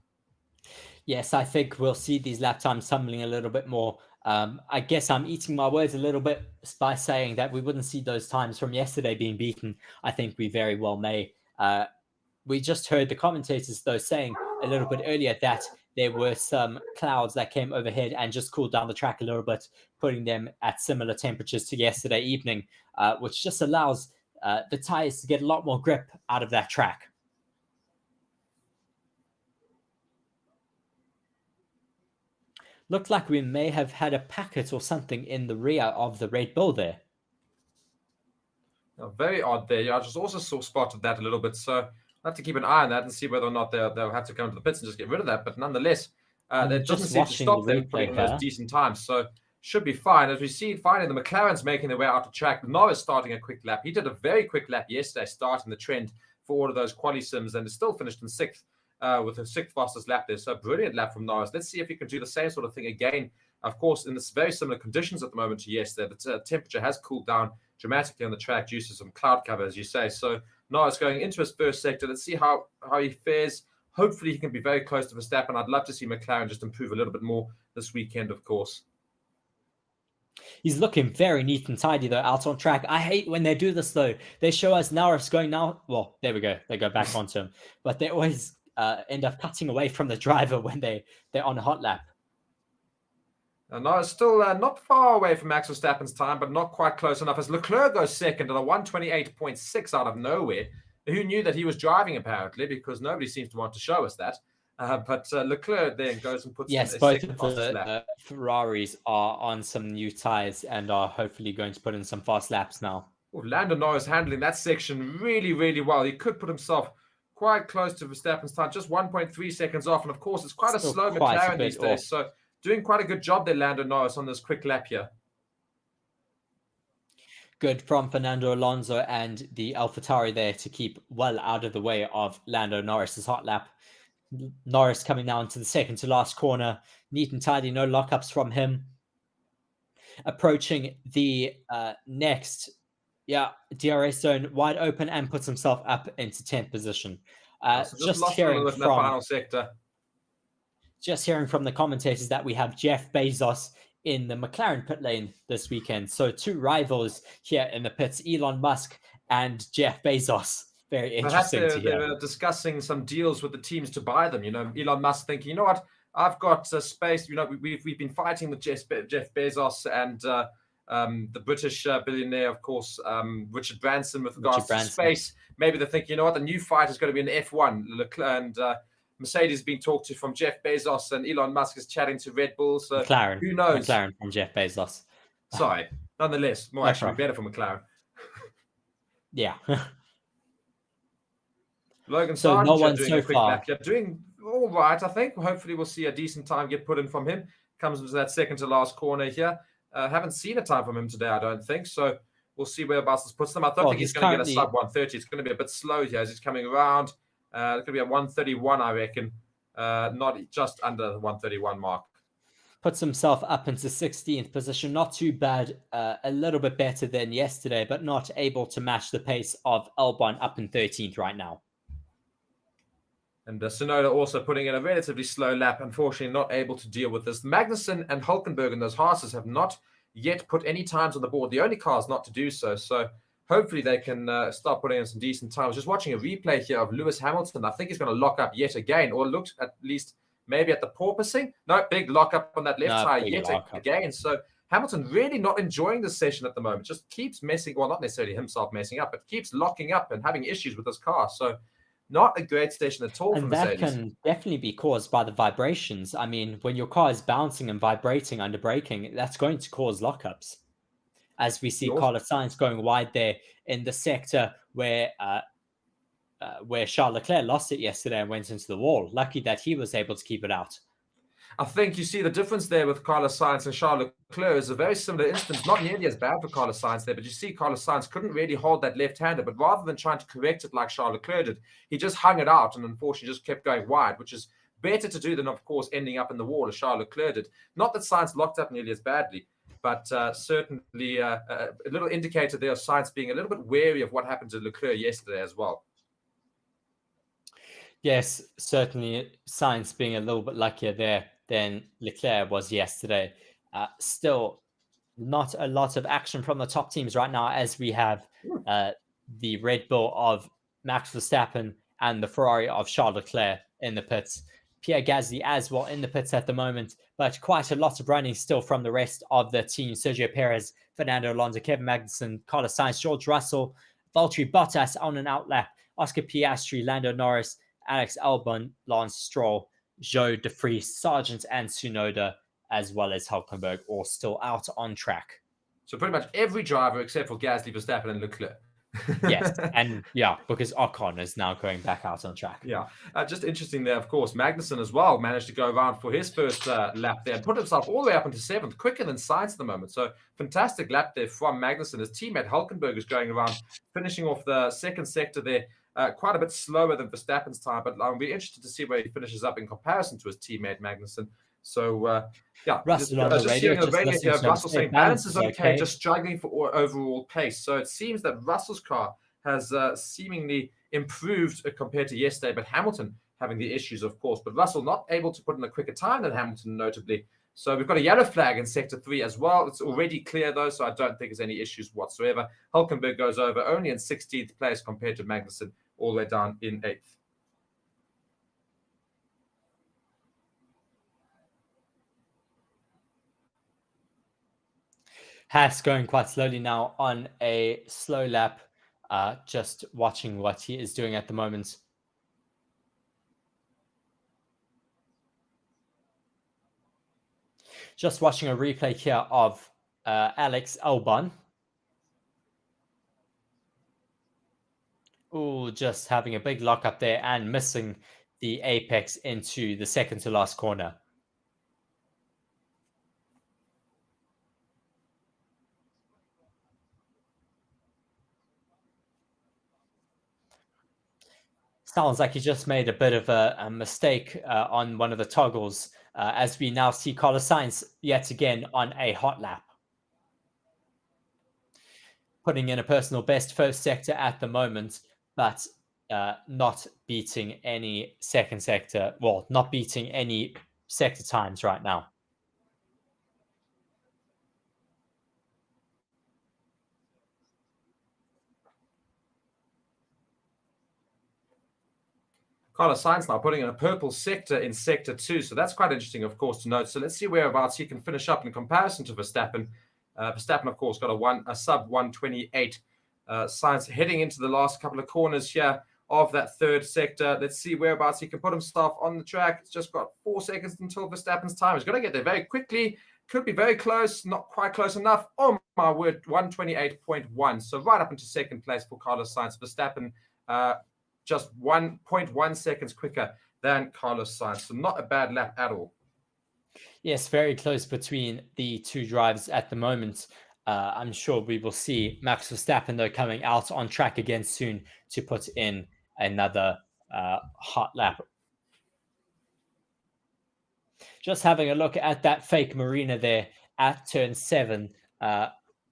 Yes, I think we'll see these lap times tumbling a little bit more. I guess I'm eating my words a little bit by saying that we wouldn't see those times from yesterday being beaten. I think we very well may. We just heard the commentators, though, saying a little bit earlier that there were some clouds that came overhead and just cooled down the track a little bit, putting them at similar temperatures to yesterday evening, which just allows the tires to get a lot more grip out of that track. Looked like we may have had a packet or something in the rear of the Red Bull there. Very odd there. Yeah, I just also spotted that a little bit. So I have to keep an eye on that and see whether or not they'll have to come to the pits and just get rid of that. But nonetheless, that doesn't seem to stop them putting in those decent times. So should be fine. As we see, finally, the McLarens making their way out of track. Norris starting a quick lap. He did a very quick lap yesterday, starting the trend for all of those quali sims, and still finished in sixth with the sixth fastest lap there. So brilliant lap from Norris. Let's see if he can do the same sort of thing again. Of course, in this very similar conditions at the moment to yesterday, the temperature has cooled down dramatically on the track due to some cloud cover, as you say. So Norris going into his first sector. Let's see how he fares. Hopefully, he can be very close to Verstappen. I'd love to see McLaren just improve a little bit more this weekend, of course. He's looking very neat and tidy, though, out on track. I hate when they do this, though. They show us Norris going now. Well, there we go. They go back onto him. But they always end up cutting away from the driver when they're on a hot lap. Norris still not far away from Max Verstappen's time, but not quite close enough as Leclerc goes second at a 128.6 out of nowhere. Who knew that he was driving, apparently, because nobody seems to want to show us that. But Leclerc then goes and puts yes, both of the Ferraris are on some new tyres and are hopefully going to put in some fast laps now. Lando Norris handling that section really, really well. He could put himself quite close to Verstappen's time, just 1.3 seconds off. And of course, it's quite a slow McLaren these days. So doing quite a good job there, Lando Norris, on this quick lap here. Good from Fernando Alonso and the AlphaTauri there to keep well out of the way of Lando Norris's hot lap. Norris coming now into the second to last corner. Neat and tidy, no lockups from him. Approaching the next DRS zone, wide open, and puts himself up into 10th position. Just hearing from the commentators that we have Jeff Bezos in the McLaren pit lane this weekend. So two rivals here in the pits, Elon Musk and Jeff Bezos. Very interesting to hear. They were discussing some deals with the teams to buy them. Elon Musk thinking, you know what, I've got space. We've been fighting with Jeff Bezos and the British billionaire, of course, Richard Branson with regards to space. Maybe they think, you know what, the new fight is going to be in F1. And Mercedes is being talked to from Jeff Bezos, and Elon Musk is chatting to Red Bull. So McLaren, who knows? McLaren from Jeff Bezos. Sorry, nonetheless, more actually better for McLaren. Yeah. Logan Sargent doing a quick lap. Doing all right, I think. Hopefully, we'll see a decent time get put in from him. Comes into that second to last corner here. Haven't seen a time from him today, I don't think. So we'll see whereabouts this puts them. I don't think he's going to get a sub 130. It's going to be a bit slow here as he's coming around. It's going to be a 131, I reckon. Not just under the 131 mark. Puts himself up into 16th position. Not too bad. A little bit better than yesterday, but not able to match the pace of Albon up in 13th right now. And Tsunoda also putting in a relatively slow lap, unfortunately not able to deal with this. Magnussen and Hulkenberg and those Haas's have not yet put any times on the board. The only cars not to do so. So hopefully they can start putting in some decent times. Just watching a replay here of Lewis Hamilton. I think he's going to lock up yet again, or looked at least maybe at the porpoising. No, big lock up on that left tire yet again. So Hamilton really not enjoying this session at the moment. Just keeps messing, well, not necessarily himself messing up, but keeps locking up and having issues with his car. So not a great station at all for Mercedes. And that can definitely be caused by the vibrations. I mean, when your car is bouncing and vibrating under braking, that's going to cause lockups. As we see Carlos Sainz going wide there in the sector where Charles Leclerc lost it yesterday and went into the wall. Lucky that he was able to keep it out. I think you see the difference there with Carlos Sainz and Charles Leclerc is a very similar instance, not nearly as bad for Carlos Sainz there, but you see Carlos Sainz couldn't really hold that left-hander, but rather than trying to correct it like Charles Leclerc did, he just hung it out and unfortunately just kept going wide, which is better to do than, of course, ending up in the wall as Charles Leclerc did. Not that Sainz locked up nearly as badly, but certainly a little indicator there of Sainz being a little bit wary of what happened to Leclerc yesterday as well. Yes, certainly Sainz being a little bit luckier there than Leclerc was yesterday. Still not a lot of action from the top teams right now as we have the Red Bull of Max Verstappen and the Ferrari of Charles Leclerc in the pits. Pierre Gasly as well in the pits at the moment, but quite a lot of running still from the rest of the team. Sergio Perez, Fernando Alonso, Kevin Magnussen, Carlos Sainz, George Russell, Valtteri Bottas on an outlap, Oscar Piastri, Lando Norris, Alex Albon, Lance Stroll, Joe De Vries, Sargent, and Tsunoda, as well as Hulkenberg, all still out on track. So pretty much every driver except for Gasly, Verstappen, and Leclerc. Yes, and yeah, because Ocon is now going back out on track. Yeah, just interesting there, of course. Magnussen as well managed to go around for his first lap there and put himself all the way up into 7th, quicker than Sainz at the moment. So fantastic lap there from Magnussen. His teammate Hulkenberg is going around, finishing off the second sector there, quite a bit slower than Verstappen's time, but I'll be interested to see where he finishes up in comparison to his teammate Magnussen. So, yeah, Russell on the just radio, hearing the just radio listening here, to him Russell say saying balance is okay, okay. just struggling for overall pace. So it seems that Russell's car has seemingly improved compared to yesterday, but Hamilton having the issues, of course. But Russell not able to put in a quicker time than Hamilton, notably. So we've got a yellow flag in Sector 3 as well. It's already clear, though, so I don't think there's any issues whatsoever. Hulkenberg goes over only in 16th place compared to Magnussen, all the way down in 8th. Haas going quite slowly now on a slow lap, just watching what he is doing at the moment. Just watching a replay here of Alex Albon. Oh, just having a big lock up there and missing the apex into the second to last corner. Sounds like he just made a bit of a mistake on one of the toggles, as we now see Carlos Sainz yet again on a hot lap. Putting in a personal best first sector at the moment, but not beating any second sector. Well, not beating any sector times right now. Carlos Sainz now putting in a purple sector in Sector 2. So that's quite interesting, of course, to note. So let's see whereabouts he can finish up in comparison to Verstappen. Verstappen, of course, got a sub 128. Sainz heading into the last couple of corners here of that third sector. Let's see whereabouts he can put himself on the track. It's just got 4 seconds until Verstappen's time. He's got to get there very quickly. Could be very close, not quite close enough. Oh my word, 128.1. So right up into second place for Carlos Sainz. Verstappen just 1.1 seconds quicker than Carlos Sainz. So not a bad lap at all. Yes, very close between the two drivers at the moment. I'm sure we will see Max Verstappen, though, coming out on track again soon to put in another hot lap. Just having a look at that fake marina there at turn 7.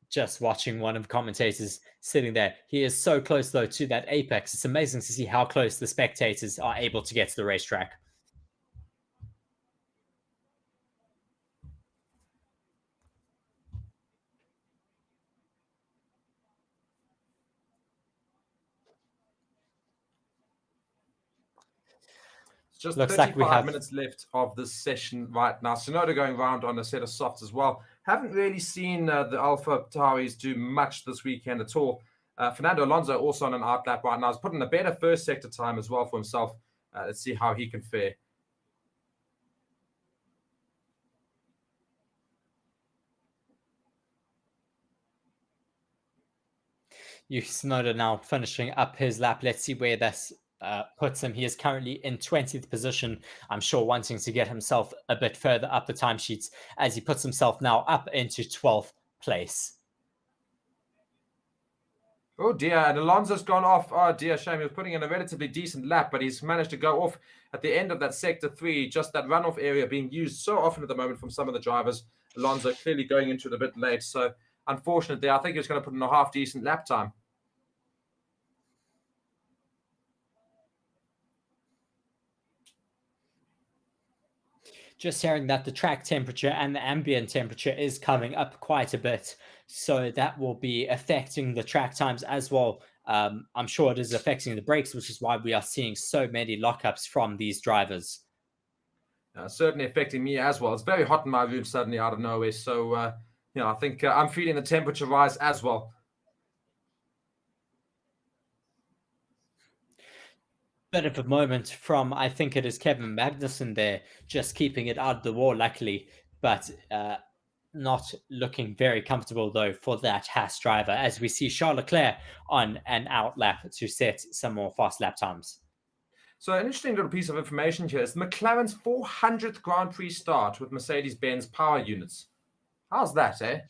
Just watching one of the commentators sitting there. He is so close, though, to that apex. It's amazing to see how close the spectators are able to get to the racetrack. Just Looks 35 like we have minutes left of this session right now. Sonoda going round on a set of softs as well. Haven't really seen the Alpha Tauris do much this weekend at all. Fernando Alonso also on an outlap right now. He's putting a better first sector time as well for himself. Let's see how he can fare. Tsunoda now finishing up his lap. Let's see where this puts him. He is currently in 20th position. I'm sure wanting to get himself a bit further up the timesheets as he puts himself now up into 12th place. Oh dear, and Alonso's gone off. Oh dear, shame. He was putting in a relatively decent lap, but he's managed to go off at the end of that Sector 3, just that runoff area being used so often at the moment from some of the drivers. Alonso clearly going into it a bit late. So unfortunately, I think he was going to put in a half decent lap time. Just hearing that the track temperature and the ambient temperature is coming up quite a bit. So that will be affecting the track times as well. I'm sure it is affecting the brakes, which is why we are seeing so many lockups from these drivers. Certainly affecting me as well. It's very hot in my room suddenly out of nowhere. So, I think I'm feeling the temperature rise as well. Bit of a moment from, I think it is Kevin Magnussen there, just keeping it out of the wall, luckily. But not looking very comfortable, though, for that Haas driver, as we see Charles Leclerc on an outlap to set some more fast lap times. So an interesting little piece of information here is McLaren's 400th Grand Prix start with Mercedes-Benz power units. How's that, eh?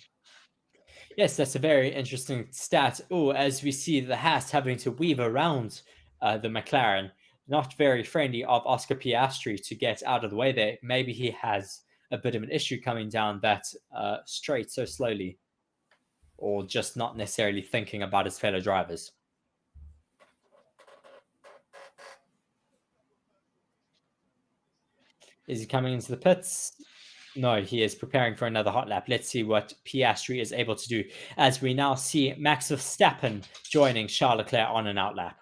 Yes, that's a very interesting stat. Oh, as we see the Haas having to weave around the McLaren, not very friendly of Oscar Piastri to get out of the way there. Maybe he has a bit of an issue coming down that straight so slowly, or just not necessarily thinking about his fellow drivers. Is he coming into the pits? No, he is preparing for another hot lap. Let's see what Piastri is able to do, as we now see Max Verstappen joining Charles Leclerc on an outlap.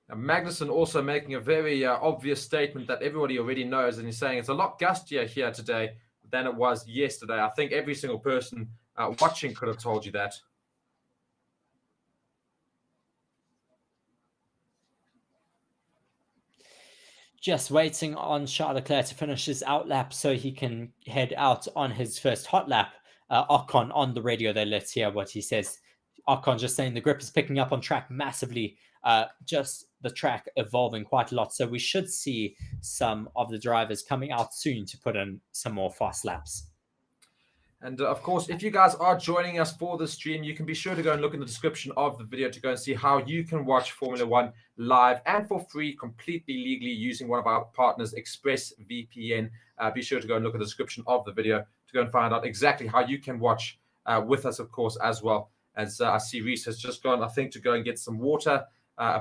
And Magnussen also making a very obvious statement that everybody already knows, and he's saying it's a lot gustier here today than it was yesterday. I think every single person watching could have told you that. Just waiting on Charles Leclerc to finish his outlap so he can head out on his first hot lap. Ocon on the radio there, let's hear what he says. Ocon just saying the grip is picking up on track massively, just the track evolving quite a lot. So we should see some of the drivers coming out soon to put in some more fast laps. And of course, if you guys are joining us for the stream, you can be sure to go and look in the description of the video to go and see how you can watch Formula One live and for free, completely legally, using one of our partners, ExpressVPN. Be sure to go and look at the description of the video to go and find out exactly how you can watch with us, of course, as well. As I see Reese has just gone, I think, to go and get some water.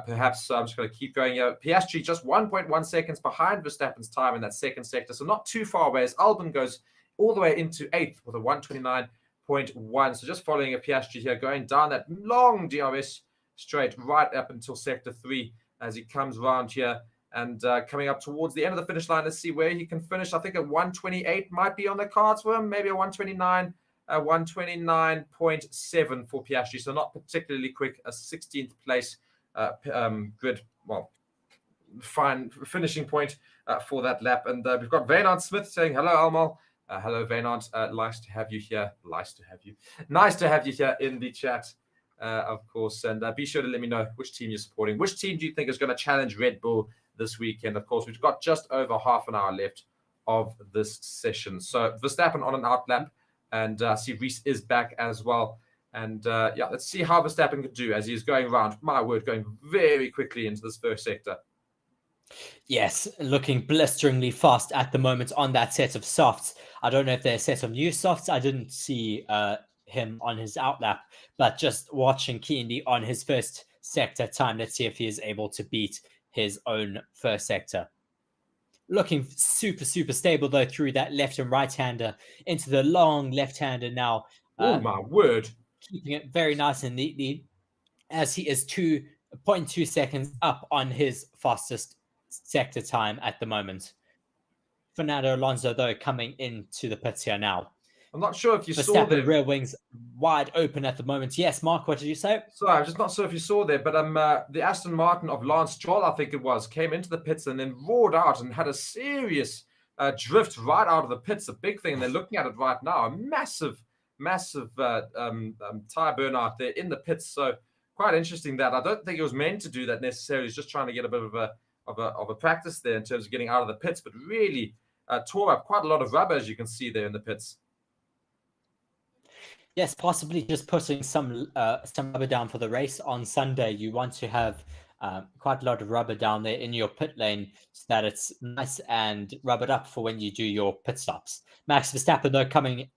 Perhaps I'm just going to keep going here. Piastri just 1.1 seconds behind Verstappen's time in that second sector, so not too far away as Albon goes all the way into 8th with a 129.1. So just following a Piastri here, going down that long DRS straight right up until sector 3 as he comes around here and coming up towards the end of the finish line. Let's see where he can finish. I think a 128 might be on the cards for him, maybe a 129. 129.7 for Piastri, so not particularly quick. A 16th place grid, well, fine finishing point for that lap. And we've got Vaynard Smith saying, hello, Almal. Hello, Vaynard. Nice to have you here. Nice to have you here in the chat, of course. And be sure to let me know which team you're supporting. Which team do you think is going to challenge Red Bull this weekend? Of course, we've got just over half an hour left of this session. So Verstappen on an outlap. And see Reese is back as well. And yeah, let's see how Verstappen can do as he's going around. My word, going very quickly into this first sector. Yes, looking blisteringly fast at the moment on that set of softs. I don't know if they're a set of new softs. I didn't see him on his outlap, but just watching keenly on his first sector time. Let's see if he is able to beat his own first sector. Looking super, super stable, though, through that left and right-hander into the long left-hander now. Oh, my word. Keeping it very nice and neatly as he is 2.2 seconds up on his fastest sector time at the moment. Fernando Alonso, though, coming into the pits here now. I'm not sure if you saw the rear wings wide open at the moment. Yes, Mark, what did you say? Sorry, I'm just not sure if you saw there, but the Aston Martin of Lance Stroll, I think it was, came into the pits and then roared out and had a serious drift right out of the pits. A big thing, and they're looking at it right now. A massive tire burnout there in the pits. So quite interesting that. I don't think it was meant to do that necessarily. He's just trying to get a bit of a practice there in terms of getting out of the pits, but really tore up quite a lot of rubber, as you can see there in the pits. Yes, possibly just putting some rubber down for the race on Sunday. You want to have quite a lot of rubber down there in your pit lane so that it's nice and rubbered up for when you do your pit stops. Max Verstappen, though, coming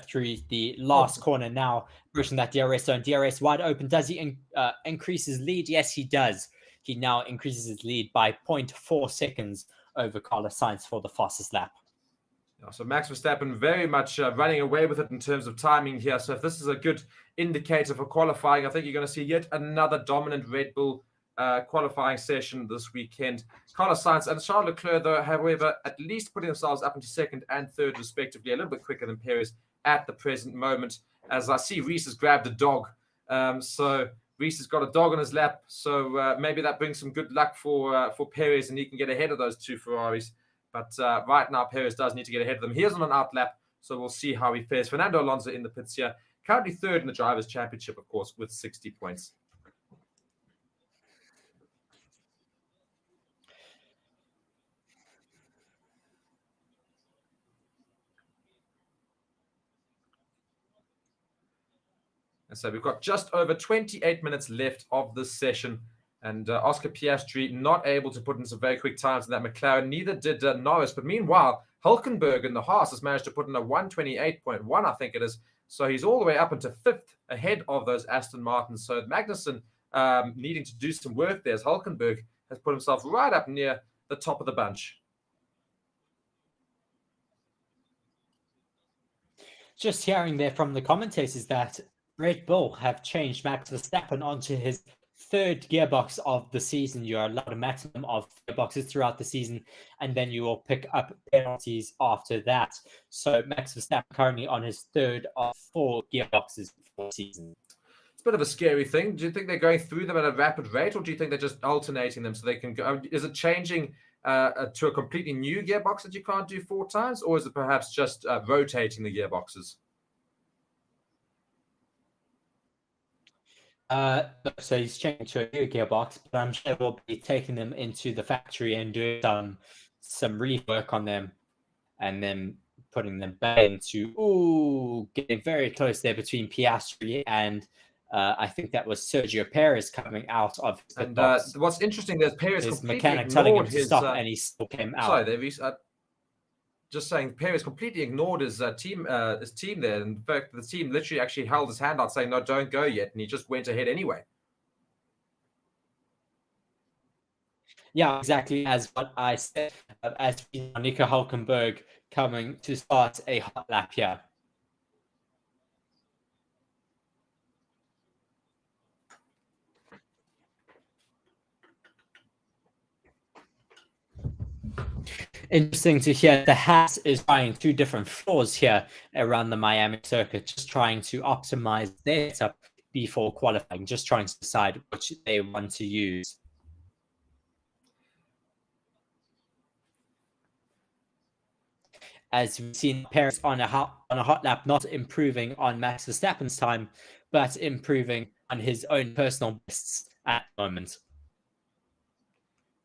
through the last corner now, pushing that DRS zone. DRS wide open. Does he increase his lead? Yes, he does. He now increases his lead by 0.4 seconds over Carlos Sainz for the fastest lap. So Max Verstappen very much running away with it in terms of timing here. So if this is a good indicator for qualifying, I think you're going to see yet another dominant Red Bull qualifying session this weekend. Carlos Sainz and Charles Leclerc, though, however, at least putting themselves up into second and third, respectively, a little bit quicker than Perez at the present moment. As I see Reese has grabbed a dog. So Reese has got a dog on his lap. So maybe that brings some good luck for Perez and he can get ahead of those two Ferraris. But right now, Perez does need to get ahead of them. He is on an outlap, so we'll see how he fares. Fernando Alonso in the pits here, currently third in the Drivers' Championship, of course, with 60 points. And so we've got just over 28 minutes left of this session. And Oscar Piastri not able to put in some very quick times in that McLaren. Neither did Norris. But meanwhile, Hulkenberg in the Haas has managed to put in a 128.1, I think it is. So he's all the way up into fifth ahead of those Aston Martins. So Magnussen needing to do some work there as Hulkenberg has put himself right up near the top of the bunch. Just hearing there from the commentators that Red Bull have changed Max Verstappen onto his third gearbox of the season. You're allowed a maximum of gearboxes throughout the season, and then you will pick up penalties after that. So Max Verstappen currently on his third of 4 gearboxes for the season. It's a bit of a scary thing. Do you think they're going through them at a rapid rate, or do you think they're just alternating them so they can go? Is it changing to a completely new gearbox that you can't do 4 times, or is it perhaps just rotating the gearboxes? So he's changing to a new gearbox, but I'm sure we'll be taking them into the factory and doing some rework on them, and then putting them back into getting very close there between Piastri and I think that was Sergio Perez coming out of his And box. what's interesting, there's Perez His completely mechanic telling him ignored to his. stop, and he still came out. Sorry, just saying, Perez completely ignored his team there. In fact, the team literally actually held his hand out, saying, "No, don't go yet," and he just went ahead anyway. Yeah, exactly as what I said. As Nico Hulkenberg coming to start a hot lap here. Interesting to hear the Haas is trying 2 different floors here around the Miami circuit, just trying to optimize their setup before qualifying, just trying to decide which they want to use. As we've seen, Perez on a hot lap, not improving on Max Verstappen's time, but improving on his own personal bests at the moment.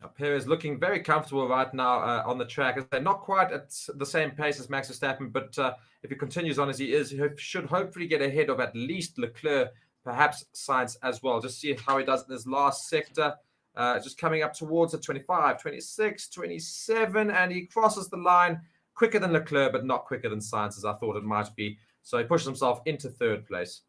Now, Perez looking very comfortable right now on the track. They're not quite at the same pace as Max Verstappen, but if he continues on as he is, he should hopefully get ahead of at least Leclerc, perhaps Sainz as well. Just see how he does in this last sector. Just coming up towards the 25, 26, 27, and he crosses the line quicker than Leclerc, but not quicker than Sainz, as I thought it might be. So he pushes himself into third place.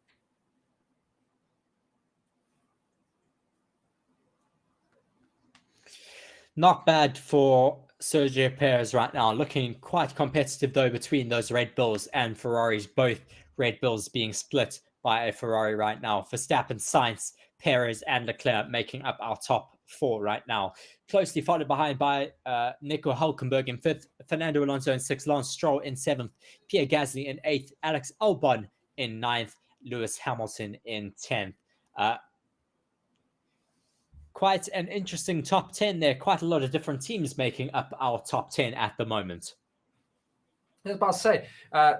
Not bad for Sergio Perez right now. Looking quite competitive, though, between those Red Bulls and Ferraris. Both Red Bulls being split by a Ferrari right now. Verstappen, Sainz, Perez, and Leclerc making up our top 4 right now. Closely followed behind by Nico Hulkenberg in 5th, Fernando Alonso in 6th, Lance Stroll in 7th, Pierre Gasly in 8th, Alex Albon in 9th, Lewis Hamilton in 10th. Quite an interesting top 10 there. Quite a lot of different teams making up our top 10 at the moment. I was about to say,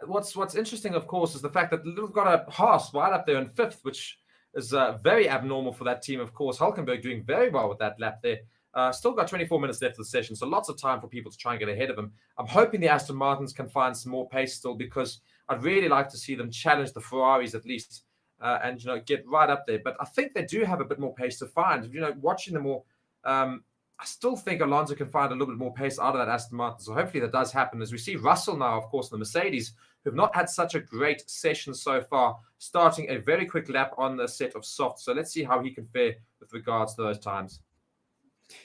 what's interesting, of course, is the fact that we've got a Haas right up there in 5th, which is very abnormal for that team, of course. Hulkenberg doing very well with that lap there. Still got 24 minutes left of the session, so lots of time for people to try and get ahead of him. I'm hoping the Aston Martins can find some more pace still, because I'd really like to see them challenge the Ferraris at least. And get right up there. But I think they do have a bit more pace to find. Watching them all, I still think Alonso can find a little bit more pace out of that Aston Martin. So hopefully that does happen. As we see Russell now, of course, in the Mercedes, who've not had such a great session so far, starting a very quick lap on the set of softs. So let's see how he can fare with regards to those times.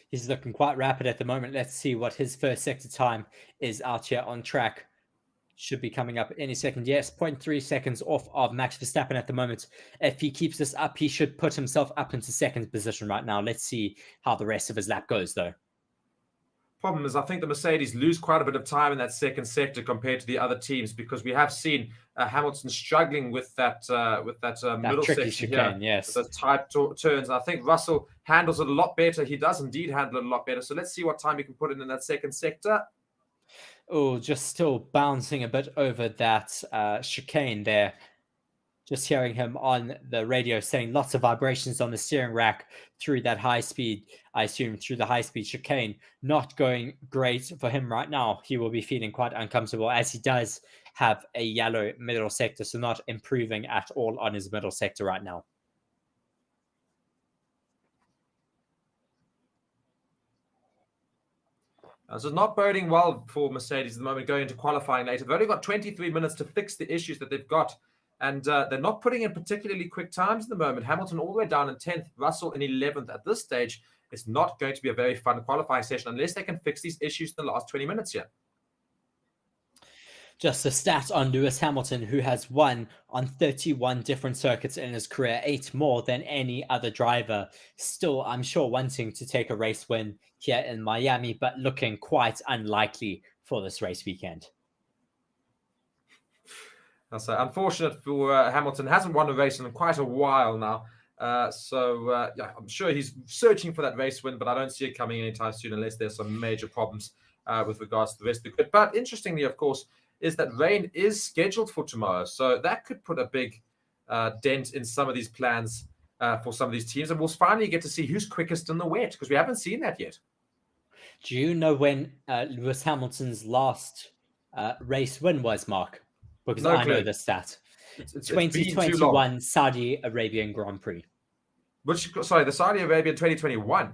He's looking quite rapid at the moment. Let's see what his first sector time is out here on track. Should be coming up any second. Yes, 0.3 seconds off of Max Verstappen at the moment. If he keeps this up, he should put himself up into 2nd position right now. Let's see how the rest of his lap goes, though. Problem is, I think the Mercedes lose quite a bit of time in that second sector compared to the other teams, because we have seen Hamilton struggling with that middle section chicane, here, yes. with those tight turns. I think Russell handles it a lot better. He does indeed handle it a lot better. So let's see what time he can put in that second sector. Oh, just still bouncing a bit over that chicane there. Just hearing him on the radio saying lots of vibrations on the steering rack through that high speed, I assume through the high speed chicane. Not going great for him right now. He will be feeling quite uncomfortable as he does have a yellow middle sector, so not improving at all on his middle sector right now. So it's not boding well for Mercedes at the moment going into qualifying later. They've only got 23 minutes to fix the issues that they've got. And they're not putting in particularly quick times at the moment. Hamilton all the way down in 10th, Russell in 11th. At this stage, it's not going to be a very fun qualifying session unless they can fix these issues in the last 20 minutes here. Just a stat on Lewis Hamilton, who has won on 31 different circuits in his career, 8 more than any other driver. Still, I'm sure, wanting to take a race win here in Miami, but looking quite unlikely for this race weekend. So unfortunate for Hamilton. Hasn't won a race in quite a while now. Yeah, I'm sure he's searching for that race win, but I don't see it coming anytime soon unless there's some major problems with regards to the rest of the grid. But interestingly, of course, is that rain is scheduled for tomorrow. So that could put a big dent in some of these plans for some of these teams. And we'll finally get to see who's quickest in the wet, because we haven't seen that yet. Do you know when Lewis Hamilton's last race win was, Mark? Because No I clue. know the stat. It's been too 2021 long. Saudi Arabian Grand Prix. The Saudi Arabia 2021.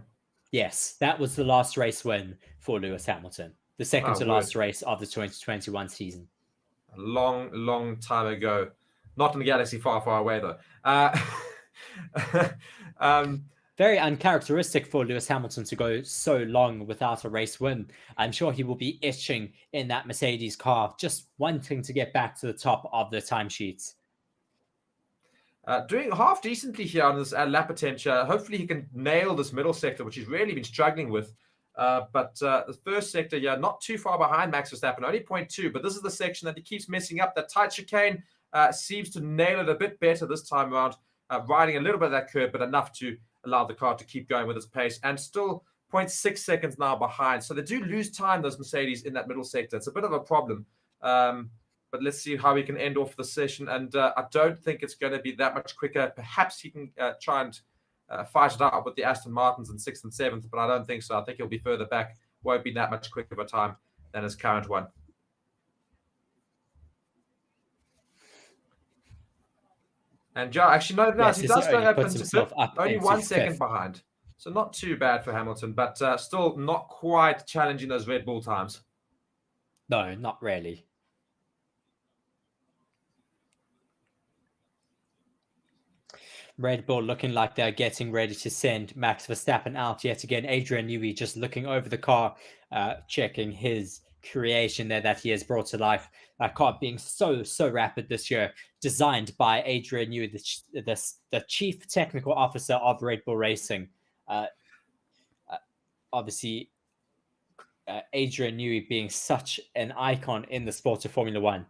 Yes, that was the last race win for Lewis Hamilton. The second to last race of the 2021 season. A long, long time ago. Not in the galaxy far, far away, though. Very uncharacteristic for Lewis Hamilton to go so long without a race win. I'm sure he will be itching in that Mercedes car, just wanting to get back to the top of the timesheets. Doing half decently here on this lap attempt. Hopefully he can nail this middle sector, which he's really been struggling with. But the first sector, not too far behind Max Verstappen, only 0.2. But this is the section that he keeps messing up. That tight chicane seems to nail it a bit better this time around, riding a little bit of that curve, but enough to allow the car to keep going with its pace. And still 0.6 seconds now behind. So they do lose time, those Mercedes, in that middle sector. It's a bit of a problem. But let's see how he can end off the session. And I don't think it's going to be that much quicker. Perhaps he can try and fight it out with the Aston Martins in 6th and 7th, but I don't think so. I think he'll be further back. Won't be that much quicker of a time than his current one. And actually, no, Yes, he does go only up puts into himself up only into 1 second fifth. behind. So not too bad for Hamilton, but still not quite challenging those Red Bull times. No, not really. Red Bull looking like they're getting ready to send Max Verstappen out yet again. Adrian Newey just looking over the car, checking his creation there that he has brought to life. That car being so rapid this year, designed by Adrian Newey, the chief technical officer of Red Bull Racing. Obviously, Adrian Newey being such an icon in the sport of Formula One.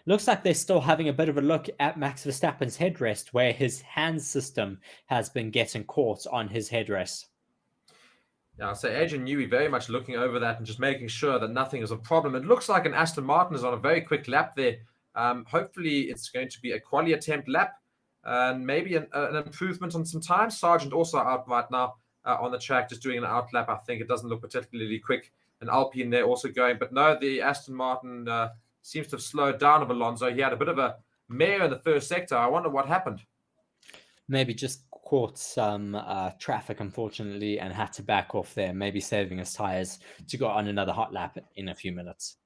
Looks like they're still having a bit of a look at Max Verstappen's headrest, where his hand system has been getting caught on his headrest. Yeah, so Adrian Newey very much looking over that and just making sure that nothing is a problem. It looks like an Aston Martin is on a very quick lap there. Hopefully it's going to be a quali attempt lap and maybe an improvement on some time. Sargent also out right now on the track, just doing an out lap. I think it doesn't look particularly quick. And Alpine there also going. But no, the Aston Martin seems to have slowed down of Alonso. He had a bit of a mare in the first sector. I wonder what happened. Maybe just caught some traffic, unfortunately, and had to back off there, maybe saving his tires to go on another hot lap in a few minutes.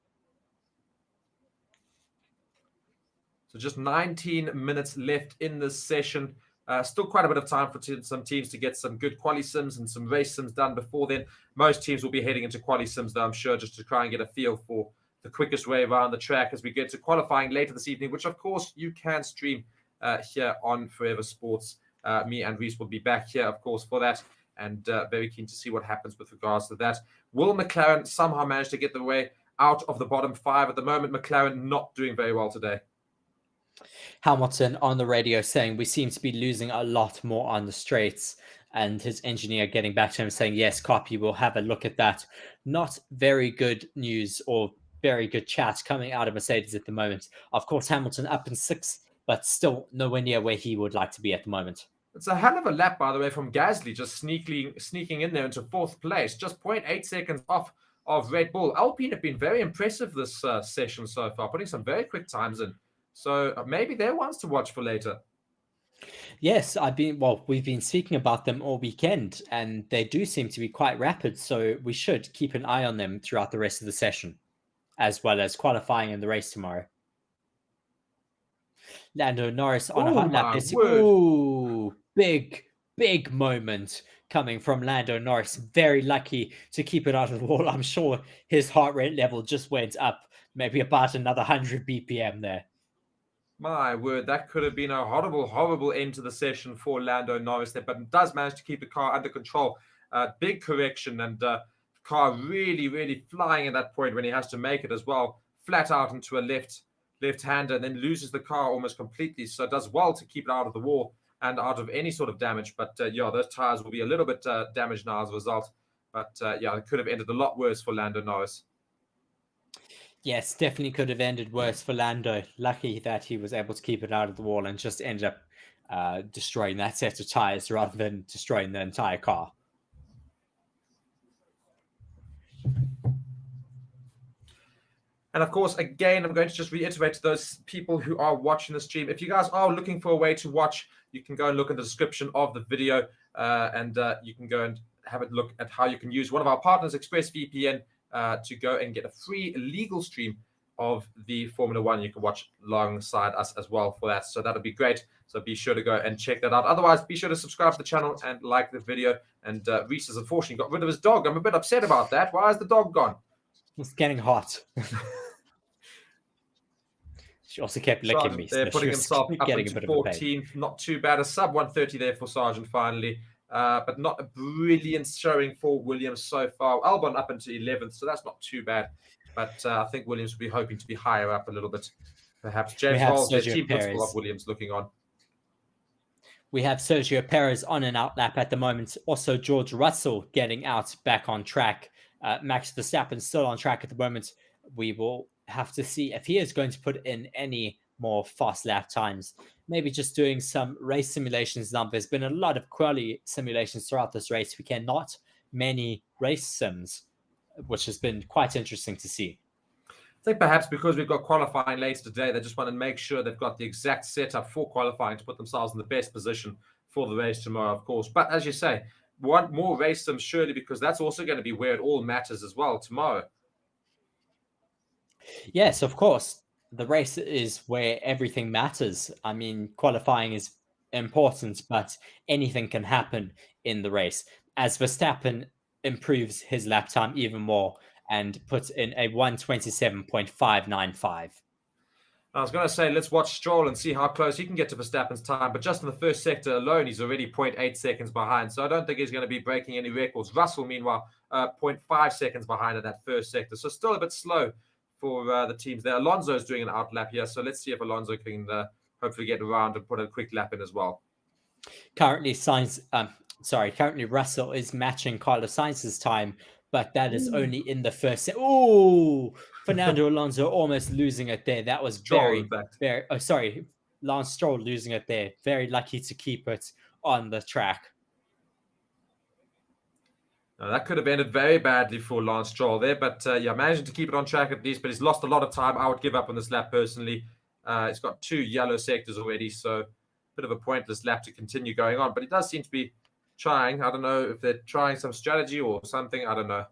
So just 19 minutes left in this session. Still quite a bit of time for some teams to get some good quali sims and some race sims done before then. Most teams will be heading into quali sims, though, I'm sure, just to try and get a feel for the quickest way around the track as we get to qualifying later this evening, which, of course, you can stream here on Forever Sports. Me and Reese will be back here, of course, for that, and very keen to see what happens with regards to that. Will McLaren somehow manage to get the way out of the bottom 5 at the moment? McLaren not doing very well today. Hamilton on the radio saying we seem to be losing a lot more on the straights. and his engineer getting back to him saying, yes, copy, we'll have a look at that. Not very good news or very good chat coming out of Mercedes at the moment. Of course, Hamilton up in 6th, but still nowhere near where he would like to be at the moment. It's a hell of a lap, by the way, from Gasly, just sneaking in there into 4th place, just 0.8 seconds off of Red Bull. Alpine have been very impressive this session so far, putting some very quick times in. So maybe they're ones to watch for later. Yes, we've been speaking about them all weekend, and they do seem to be quite rapid. So we should keep an eye on them throughout the rest of the session, as well as qualifying in the race tomorrow. Lando Norris on a hot lap. Ooh, big moment coming from Lando Norris. Very lucky to keep it out of the wall. I'm sure his heart rate level just went up maybe about another 100 BPM there. My word, that could have been a horrible end to the session for Lando Norris there, but it does manage to keep the car under control. Big correction, and the car really flying at that point when he has to make it as well. Flat out into a left-hander, and then loses the car almost completely. So it does well to keep it out of the wall and out of any sort of damage. But yeah, those tires will be a little bit damaged now as a result. But yeah, it could have ended a lot worse for Lando Norris. Yes, definitely could have ended worse for Lando. Lucky that he was able to keep it out of the wall and just ended up destroying that set of tires rather than destroying the entire car. And of course, again, I'm going to just reiterate to those people who are watching the stream, if you guys are looking for a way to watch, you can go and look in the description of the video, and you can go and have a look at how you can use one of our partners, ExpressVPN, to go and get a free legal stream of the Formula One. You can watch alongside us as well for that. So that'll be great. So be sure to go and check that out. Otherwise, be sure to subscribe to the channel and like the video. And Reese has unfortunately got rid of his dog. I'm a bit upset about that. Why is the dog gone? It's getting hot. She also kept licking me. They're putting himself up getting into 14th. Not too bad. A sub 130 there for Sargent finally. But not a brilliant showing for Williams so far. Albon up into 11th, so that's not too bad. But I think Williams will be hoping to be higher up a little bit. Perhaps James Rolls, the team principal of Williams, looking on. We have Sergio Perez on an out lap at the moment. Also, George Russell getting out back on track. Max Verstappen still on track at the moment. We will have to see if he is going to put in any more fast lap times. Maybe just doing some race simulations now. There's been a lot of quality simulations throughout this race. We cannot many race sims, which has been quite interesting to see. I think perhaps because we've got qualifying later today, they just want to make sure they've got the exact setup for qualifying to put themselves in the best position for the race tomorrow, of course. But as you say, want more race sims surely, because that's also going to be where it all matters as well tomorrow. Yes, of course. The race is where everything matters. I mean, qualifying is important, but anything can happen in the race. As Verstappen improves his lap time even more and puts in a 1:27.595. I was going to say, let's watch Stroll and see how close he can get to Verstappen's time. But just in the first sector alone, he's already 0.8 seconds behind. So I don't think he's going to be breaking any records. Russell, meanwhile, 0.5 seconds behind in that first sector. So still a bit slow for the teams there. Alonso is doing an out lap here. So let's see if Alonso can hopefully get around and put a quick lap in as well. Currently, Russell is matching Carlos Sainz's time, but that is only in the first set. Oh, Fernando Alonso almost losing it there. That was Lance Stroll losing it there. Very lucky to keep it on the track. Now, that could have ended very badly for Lance Stroll there, but yeah, managing to keep it on track at least, but he's lost a lot of time. I would give up on this lap personally. He's got 2 yellow sectors already, so a bit of a pointless lap to continue going on, but he does seem to be trying. I don't know if they're trying some strategy or something. I don't know.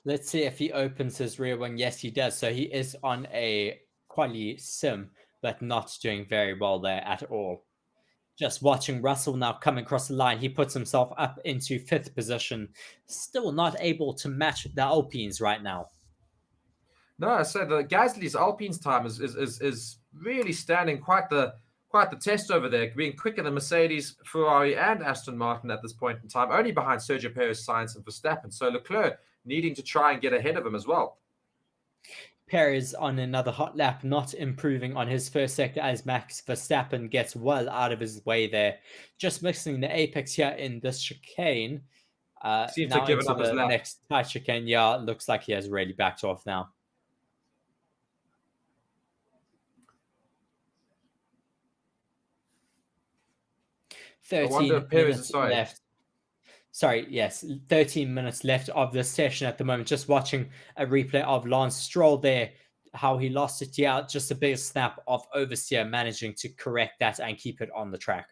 Let's see if he opens his rear wing. Yes, he does. So he is on a quali sim, but not doing very well there at all. Just watching Russell now coming across the line. He puts himself up into 5th position. Still not able to match the Alpines right now. No, I said Gasly's Alpine's time is really standing quite the test over there, being quicker than Mercedes, Ferrari, and Aston Martin at this point in time, only behind Sergio Perez, Sainz, and Verstappen. So Leclerc needing to try and get ahead of him as well. Perez on another hot lap, not improving on his first sector as Max Verstappen gets well out of his way there. Just missing the apex here in this chicane. Seems to Now have given into up his the lap. next tight chicane. Yeah, looks like he has really backed off now. I wonder 13 if Perez minutes is sorry. left. Sorry, yes, 13 minutes left of this session at the moment. Just watching a replay of Lance Stroll there, how he lost it. Yeah, just a big snap of oversteer, managing to correct that and keep it on the track.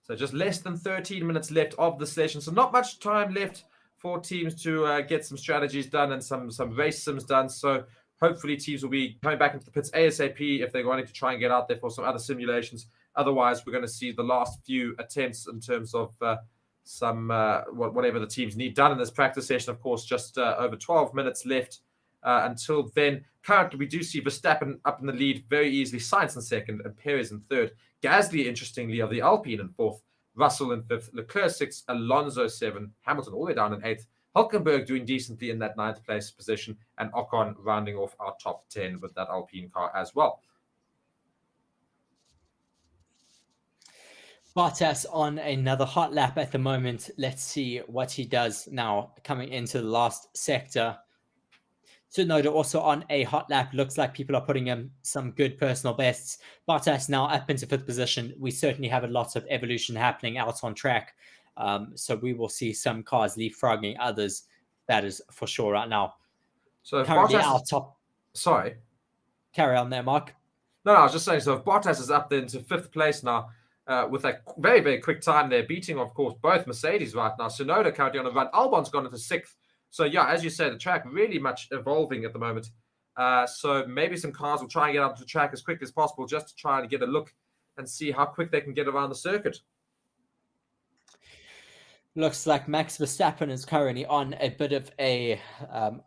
So just less than 13 minutes left of the session. So not much time left for teams to get some strategies done and some race sims done. So hopefully teams will be coming back into the pits ASAP if they're wanting to try and get out there for some other simulations. Otherwise, we're going to see the last few attempts in terms of whatever the teams need done in this practice session. Of course, just over 12 minutes left until then. Currently, we do see Verstappen up in the lead very easily. Sainz in second and Perez in third. Gasly, interestingly, of the Alpine in fourth. Russell in fifth. Leclerc sixth. Alonso seventh. Hamilton all the way down in eighth. Hülkenberg doing decently in that ninth place position. And Ocon rounding off our top 10 with that Alpine car as well. Bottas on another hot lap at the moment. Let's see what he does now coming into the last sector. Tsunoda also on a hot lap. Looks like people are putting him some good personal bests. Bottas now up into fifth position. We certainly have a lot of evolution happening out on track. So we will see some cars leapfrogging others. That is for sure right now. So if currently Bottas our top. Sorry. Carry on there, Mark. No, I was just saying, so if Bottas is up there into fifth place now, with a very, very quick time there, beating, of course, both Mercedes right now. Tsunoda currently on the run. Albon's gone into sixth. So, yeah, as you say, the track really much evolving at the moment. So maybe some cars will try and get onto the track as quickly as possible just to try and get a look and see how quick they can get around the circuit. Looks like Max Verstappen is currently on a bit of a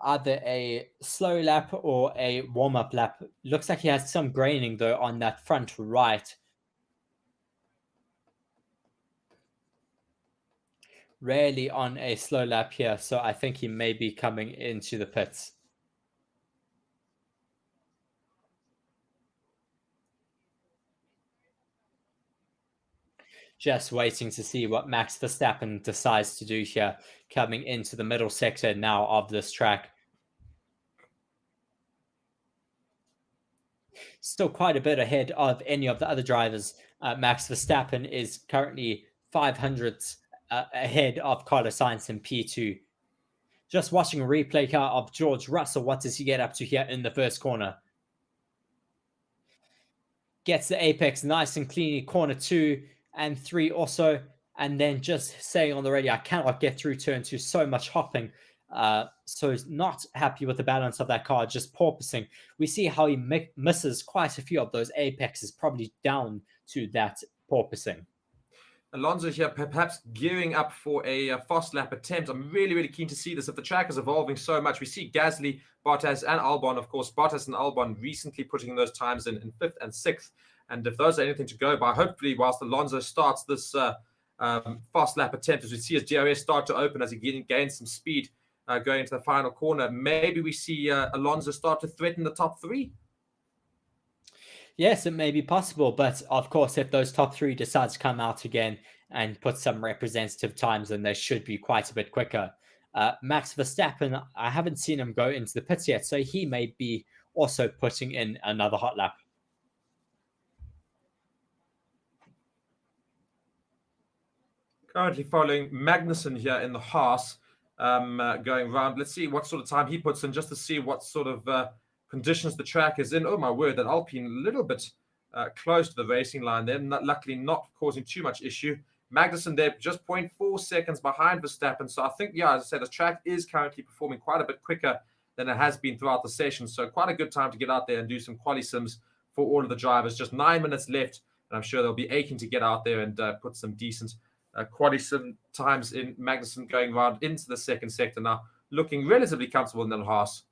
either a slow lap or a warm-up lap. Looks like he has some graining, though, on that front right. Rarely on a slow lap here, so I think he may be coming into the pits. Just waiting to see what Max Verstappen decides to do here, coming into the middle sector now of this track. Still quite a bit ahead of any of the other drivers. Max Verstappen is currently 500ths ahead of Carlos Sainz in P2. Just watching a replay here of George Russell. What does he get up to here in the first corner? Gets the apex nice and cleanly, corner 2 and 3 also. And then just saying on the radio, I cannot get through turn 2, so much hopping. So he's not happy with the balance of that car, just porpoising. We see how he misses quite a few of those apexes, probably down to that porpoising. Alonso here perhaps gearing up for a fast lap attempt. I'm really, really keen to see this. If the track is evolving so much, we see Gasly, Bottas, and Albon, of course. Bottas and Albon recently putting those times in 5th and 6th. And if those are anything to go by, hopefully, whilst Alonso starts this fast lap attempt, as we see his DRS start to open as he gains some speed going into the final corner, maybe we see Alonso start to threaten the top 3. Yes, it may be possible, but of course, if those top 3 decide to come out again and put some representative times, then they should be quite a bit quicker. Max Verstappen, I haven't seen him go into the pits yet, so he may be also putting in another hot lap. Currently following Magnussen here in the Haas, going round. Let's see what sort of time he puts in, just to see what sort of conditions the track is in. Oh my word, that Alpine a little bit close to the racing line there. Luckily not causing too much issue. Magnussen there just 0.4 seconds behind Verstappen. So I think, yeah, as I said, the track is currently performing quite a bit quicker than it has been throughout the session. So quite a good time to get out there and do some quali sims for all of the drivers. Just 9 minutes left, and I'm sure they'll be aching to get out there and put some decent quali sim times in. Magnussen going round into the second sector now, looking relatively comfortable in the Haas.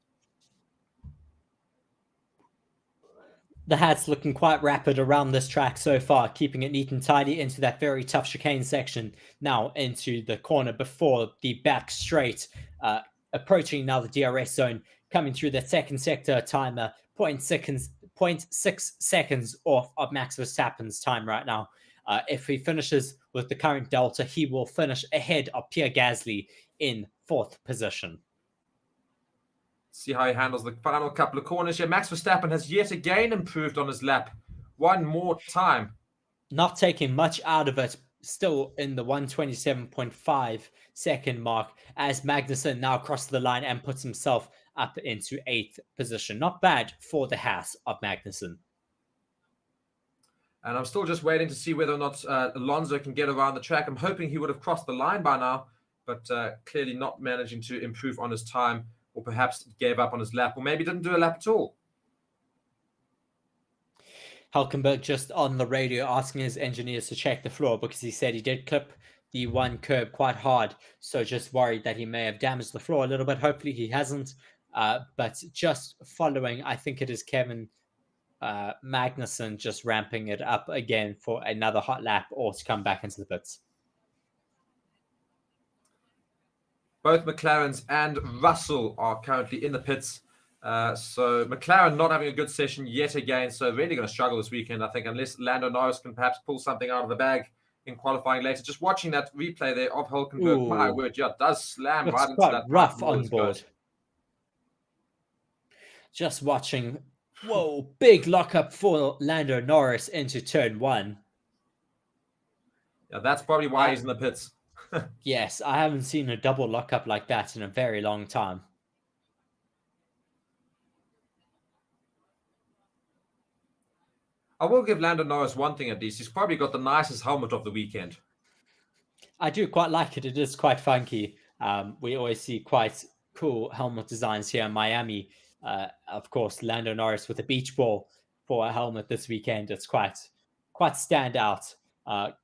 The Hat's looking quite rapid around this track so far, keeping it neat and tidy into that very tough chicane section. Now into the corner before the back straight, approaching now the DRS zone, coming through the second sector timer, 0.6 seconds off of Max Verstappen's time right now. If he finishes with the current delta, he will finish ahead of Pierre Gasly in 4th position. See how he handles the final couple of corners here. Max Verstappen has yet again improved on his lap. One more time. Not taking much out of it, still in the 127.5 second mark, as Magnussen now crosses the line and puts himself up into 8th position. Not bad for the Haas of Magnussen. And I'm still just waiting to see whether or not Alonso can get around the track. I'm hoping he would have crossed the line by now, but clearly not managing to improve on his time, or perhaps gave up on his lap, or maybe didn't do a lap at all. Hulkenberg just on the radio asking his engineers to check the floor, because he said he did clip the one curb quite hard. So just worried that he may have damaged the floor a little bit. Hopefully he hasn't. But just following, I think it is Kevin Magnussen just ramping it up again for another hot lap or to come back into the pits. Both McLarens and Russell are currently in the pits. So McLaren not having a good session yet again. So really going to struggle this weekend, I think, unless Lando Norris can perhaps pull something out of the bag in qualifying later. Just watching that replay there of Hulkenberg, Ooh. my word, yeah, it does slam Looks right into quite that rough wall on as it board. goes. Just watching. Whoa, big lockup for Lando Norris into turn 1. Yeah, that's probably why he's in the pits. Yes, I haven't seen a double lockup like that in a very long time. I will give Lando Norris one thing at least. He's probably got the nicest helmet of the weekend. I do quite like it. It is quite funky. We always see quite cool helmet designs here in Miami. Of course, Lando Norris with a beach ball for a helmet this weekend. It's quite stand out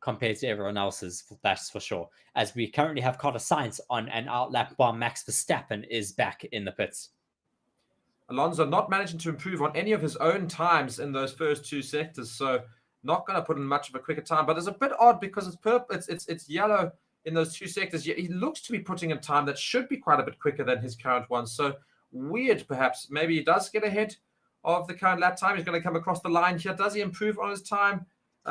compared to everyone else's, that's for sure. As we currently have Carter Sainz on an outlap while Max Verstappen is back in the pits. Alonso not managing to improve on any of his own times in those first two sectors, so not going to put in much of a quicker time. But it's a bit odd because it's yellow in those two sectors. He looks to be putting in time that should be quite a bit quicker than his current one. So weird, perhaps. Maybe he does get ahead of the current lap time. He's going to come across the line here. Does he improve on his time?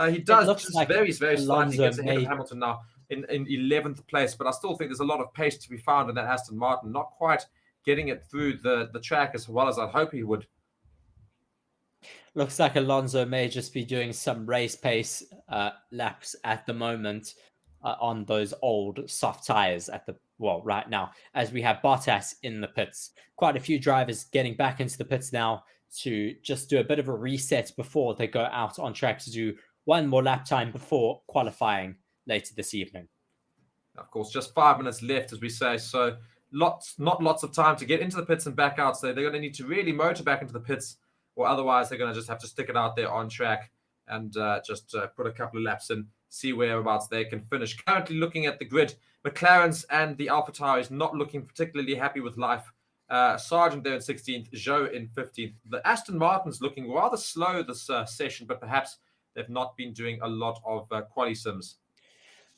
He does. Looks like very slightly gets ahead of made... Hamilton now in 11th place. But I still think there's a lot of pace to be found in that Aston Martin. Not quite getting it through the track as well as I hope he would. Looks like Alonso may just be doing some race pace laps at the moment on those old soft tires right now, as we have Bottas in the pits. Quite a few drivers getting back into the pits now to just do a bit of a reset before they go out on track to do one more lap time before qualifying later this evening. Of course, just 5 minutes left, as we say, so not lots of time to get into the pits and back out. So they're going to need to really motor back into the pits, or otherwise they're going to just have to stick it out there on track and just put a couple of laps in, see whereabouts they can finish. Currently looking at the grid, McLaren's and the AlphaTauri not looking particularly happy with life. Sargent there in 16th, Zhou in 15th. The Aston Martin's looking rather slow this session, but perhaps they've not been doing a lot of quali sims.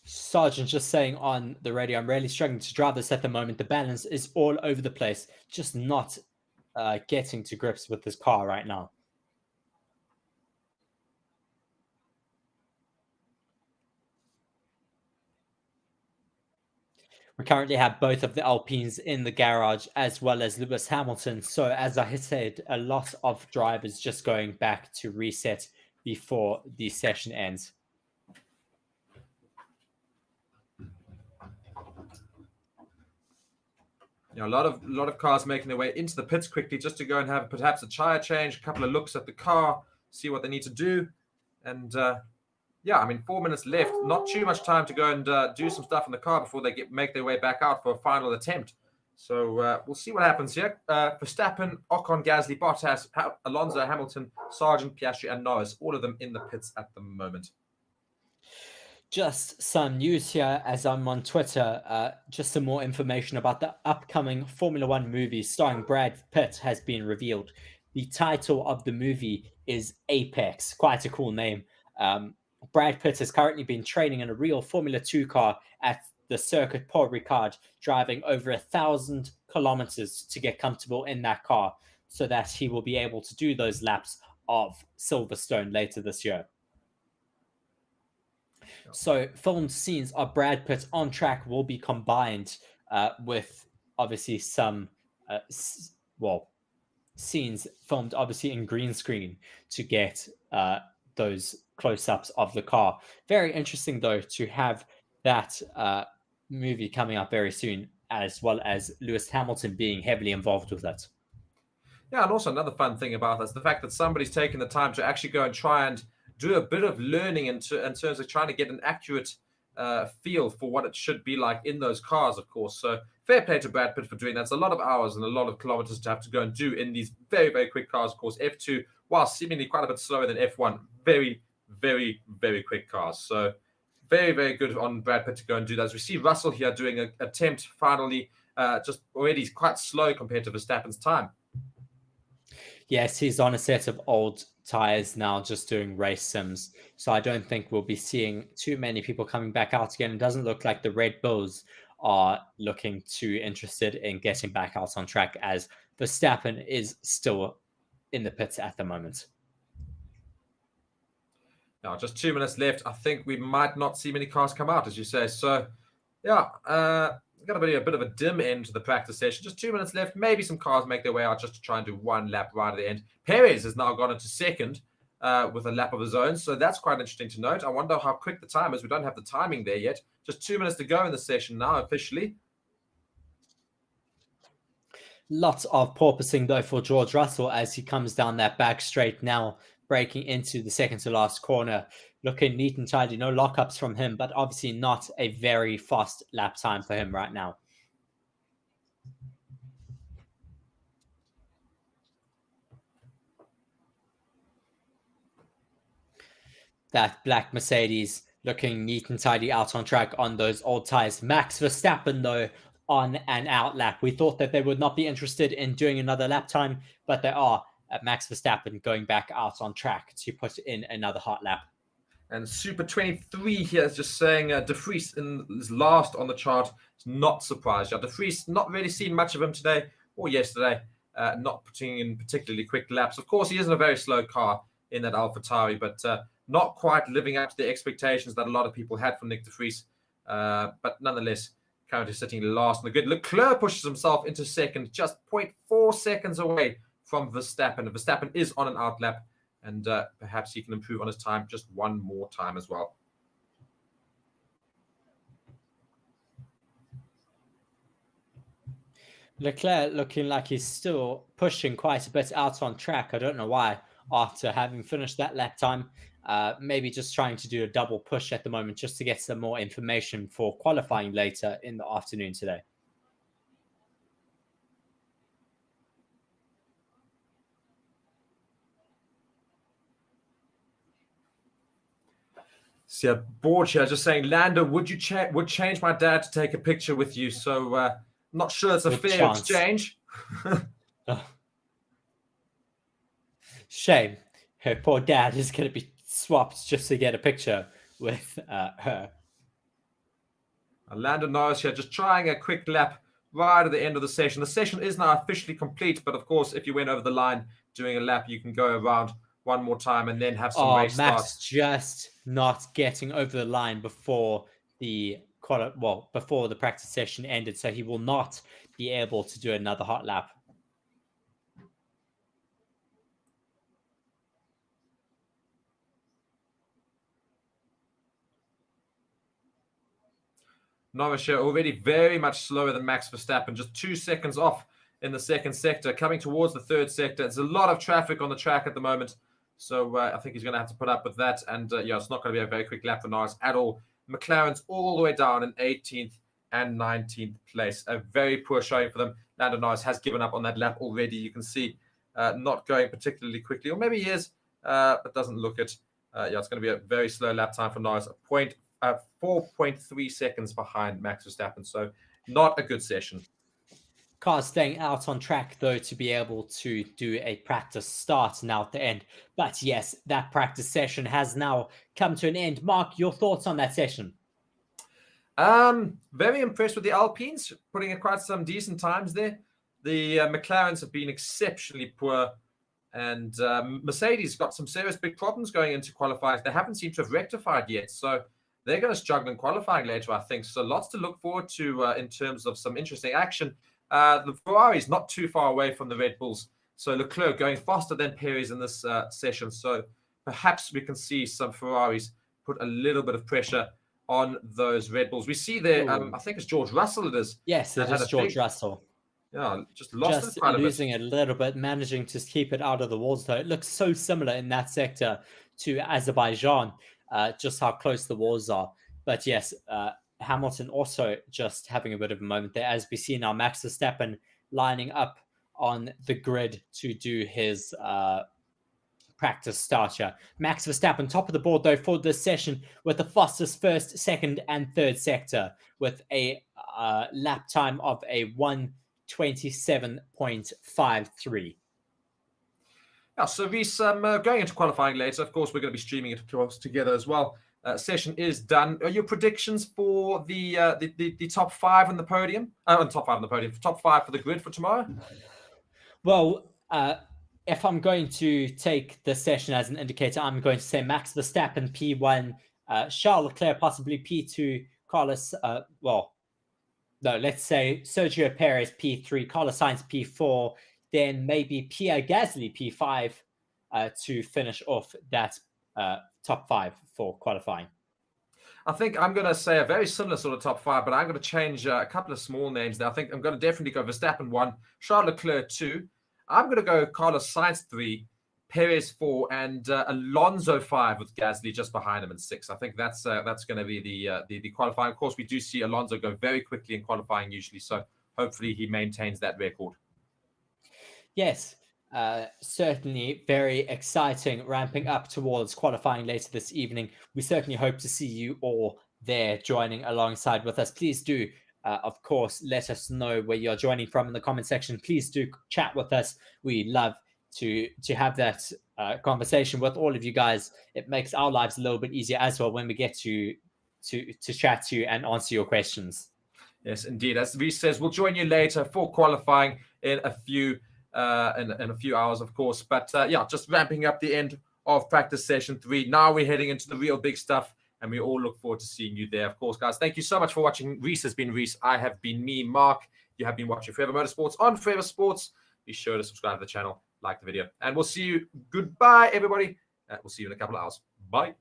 Sargent just saying on the radio, I'm really struggling to drive this at the moment. The balance is all over the place. Just not getting to grips with this car right now. We currently have both of the Alpines in the garage as well as Lewis Hamilton. So as I said, a lot of drivers just going back to reset before the session ends. A lot of cars making their way into the pits quickly just to go and have perhaps a tire change, a couple of looks at the car, see what they need to do. And 4 minutes left. Not too much time to go and do some stuff in the car before they make their way back out for a final attempt. So we'll see what happens here. Verstappen, Ocon, Gasly, Bottas, Alonso, Hamilton, Sargent, Piastri, and Norris, all of them in the pits at the moment. Just some news here as I'm on Twitter. Just some more information about the upcoming Formula One movie starring Brad Pitt has been revealed. the title of the movie is Apex. Quite a cool name. Brad Pitt has currently been training in a real Formula 2 car at the Circuit Paul Ricard, driving over 1,000 kilometers to get comfortable in that car so that he will be able to do those laps of Silverstone later this year. So filmed scenes of Brad Pitt on track will be combined with obviously some scenes filmed obviously in green screen to get those close-ups of the car. Very interesting though to have that movie coming up very soon, as well as Lewis Hamilton being heavily involved with it. Yeah, and also another fun thing about this, the fact that somebody's taken the time to actually go and try and do a bit of learning in terms of trying to get an accurate feel for what it should be like in those cars, of course. So fair play to Brad Pitt for doing that. It's a lot of hours and a lot of kilometers to have to go and do in these very, very quick cars, of course. F2, while seemingly quite a bit slower than F1, very, very, very quick cars. So very, very good on Brad Pitt to go and do that. As we see Russell here doing an attempt finally, just already quite slow compared to Verstappen's time. Yes, he's on a set of old tires now, just doing race sims. So I don't think we'll be seeing too many people coming back out again. It doesn't look like the Red Bulls are looking too interested in getting back out on track, as Verstappen is still in the pits at the moment. Now, just 2 minutes left. I think we might not see many cars come out, as you say. So, yeah, got to be a bit of a dim end to the practice session. Just 2 minutes left. Maybe some cars make their way out just to try and do one lap right at the end. Perez has now gone into second with a lap of his own. So that's quite interesting to note. I wonder how quick the time is. We don't have the timing there yet. Just 2 minutes to go in the session now, officially. Lots of porpoising, though, for George Russell as he comes down that back straight now, breaking into the second to last corner. Looking neat and tidy. No lockups from him, but obviously not a very fast lap time for him right now. That black Mercedes looking neat and tidy out on track on those old tires. Max Verstappen, though, on an out lap. We thought that they would not be interested in doing another lap time, but they are. Max Verstappen going back out on track to put in another hot lap. And Super 23 here is just saying De Vries is last on the chart. It's not surprised. Yeah, De Vries, not really seen much of him today or yesterday. Not putting in particularly quick laps. Of course, he is in a very slow car in that AlphaTauri, but not quite living up to the expectations that a lot of people had from Nick De Vries. But nonetheless, currently sitting last on the grid. Leclerc pushes himself into second, just 0.4 seconds away from Verstappen. Verstappen is on an out lap, and perhaps he can improve on his time just one more time as well. Leclerc looking like he's still pushing quite a bit out on track. I don't know why, after having finished that lap time. Maybe just trying to do a double push at the moment just to get some more information for qualifying later in the afternoon today. So yeah, board here just saying, Lando, would change my dad to take a picture with you? So not sure it's a fair exchange. Shame. Her poor dad is going to be swapped just to get a picture with her. Lando Norris here just trying a quick lap right at the end of the session. The session is now officially complete, but of course, if you went over the line doing a lap, you can go around one more time and then have some race Max start. just not getting over the line before the practice session ended, so he will not be able to do another hot lap. Norris here already very much slower than Max Verstappen, just 2 seconds off in the second sector, coming towards the third sector. There's a lot of traffic on the track at the moment, so I think he's going to have to put up with that. And yeah, it's not going to be a very quick lap for Norris at all. McLaren's all the way down in 18th and 19th place. A very poor showing for them. Lando Norris has given up on that lap already. You can see not going particularly quickly, or maybe he is, but doesn't look it. Yeah, it's going to be a very slow lap time for Norris. 4.3 seconds behind Max Verstappen, so not a good session. cars staying out on track, though, to be able to do a practice start now at the end. But yes, that practice session has now come to an end. Mark, your thoughts on that session? Very impressed with the Alpines, putting in quite some decent times there. The McLarens have been exceptionally poor, and Mercedes got some serious big problems going into qualifying. They haven't seemed to have rectified yet, so they're going to struggle in qualifying later, I think. So lots to look forward to in terms of some interesting action. The Ferrari's not too far away from the Red Bulls, so Leclerc going faster than Perez in this session. So perhaps we can see some Ferraris put a little bit of pressure on those Red Bulls. We see there, I think it's George Russell it is. Yes, it is George Russell. Yeah, just lost just it quite losing a bit. a little bit, managing to keep it out of the walls, though. It looks so similar in that sector to Azerbaijan, just how close the walls are. But yes, Hamilton also just having a bit of a moment there, as we see now Max Verstappen lining up on the grid to do his practice starter. Max Verstappen, top of the board, though, for this session with the fastest first, second, and third sector with a lap time of a 1:27.53. Yeah, so Reese, going into qualifying later, of course, we're going to be streaming it together as well. Session is done. Are your predictions for the top five on the podium? Top five on the podium. Top five for the grid for tomorrow? Well, if I'm going to take the session as an indicator, I'm going to say Max Verstappen P1, Charles Leclerc possibly P2, Carlos. No, let's say Sergio Perez P3, Carlos Sainz P4, then maybe Pierre Gasly P5 to finish off that top five for qualifying. I think I'm going to say a very similar sort of top five, but I'm going to change a couple of small names there. I think I'm going to definitely go Verstappen 1, Charles Leclerc 2. I'm going to go Carlos Sainz 3, Perez 4, and Alonso 5 with Gasly just behind him in 6. I think that's going to be the qualifying. Of course, we do see Alonso go very quickly in qualifying usually, so hopefully he maintains that record. Yes, certainly very exciting, ramping up towards qualifying later this evening. We certainly hope to see you all there joining alongside with us. Please do, of course, let us know where you're joining from in the comment section. Please do chat with us. We love to have that conversation with all of you guys. It makes our lives a little bit easier as well when we get to chat to you and answer your questions. Yes, indeed. As Reese says, we'll join you later for qualifying in a few in a few hours, of course. But yeah, just ramping up the end of practice session 3. Now we're heading into the real big stuff, and we all look forward to seeing you there. Of course, guys, thank you so much for watching. Reese has been Reese. I have been me, Mark. You have been watching Forever Motorsports on Forever Sports. Be sure to subscribe to the channel, like the video, and we'll see you. Goodbye, everybody. We'll see you in a couple of hours. Bye.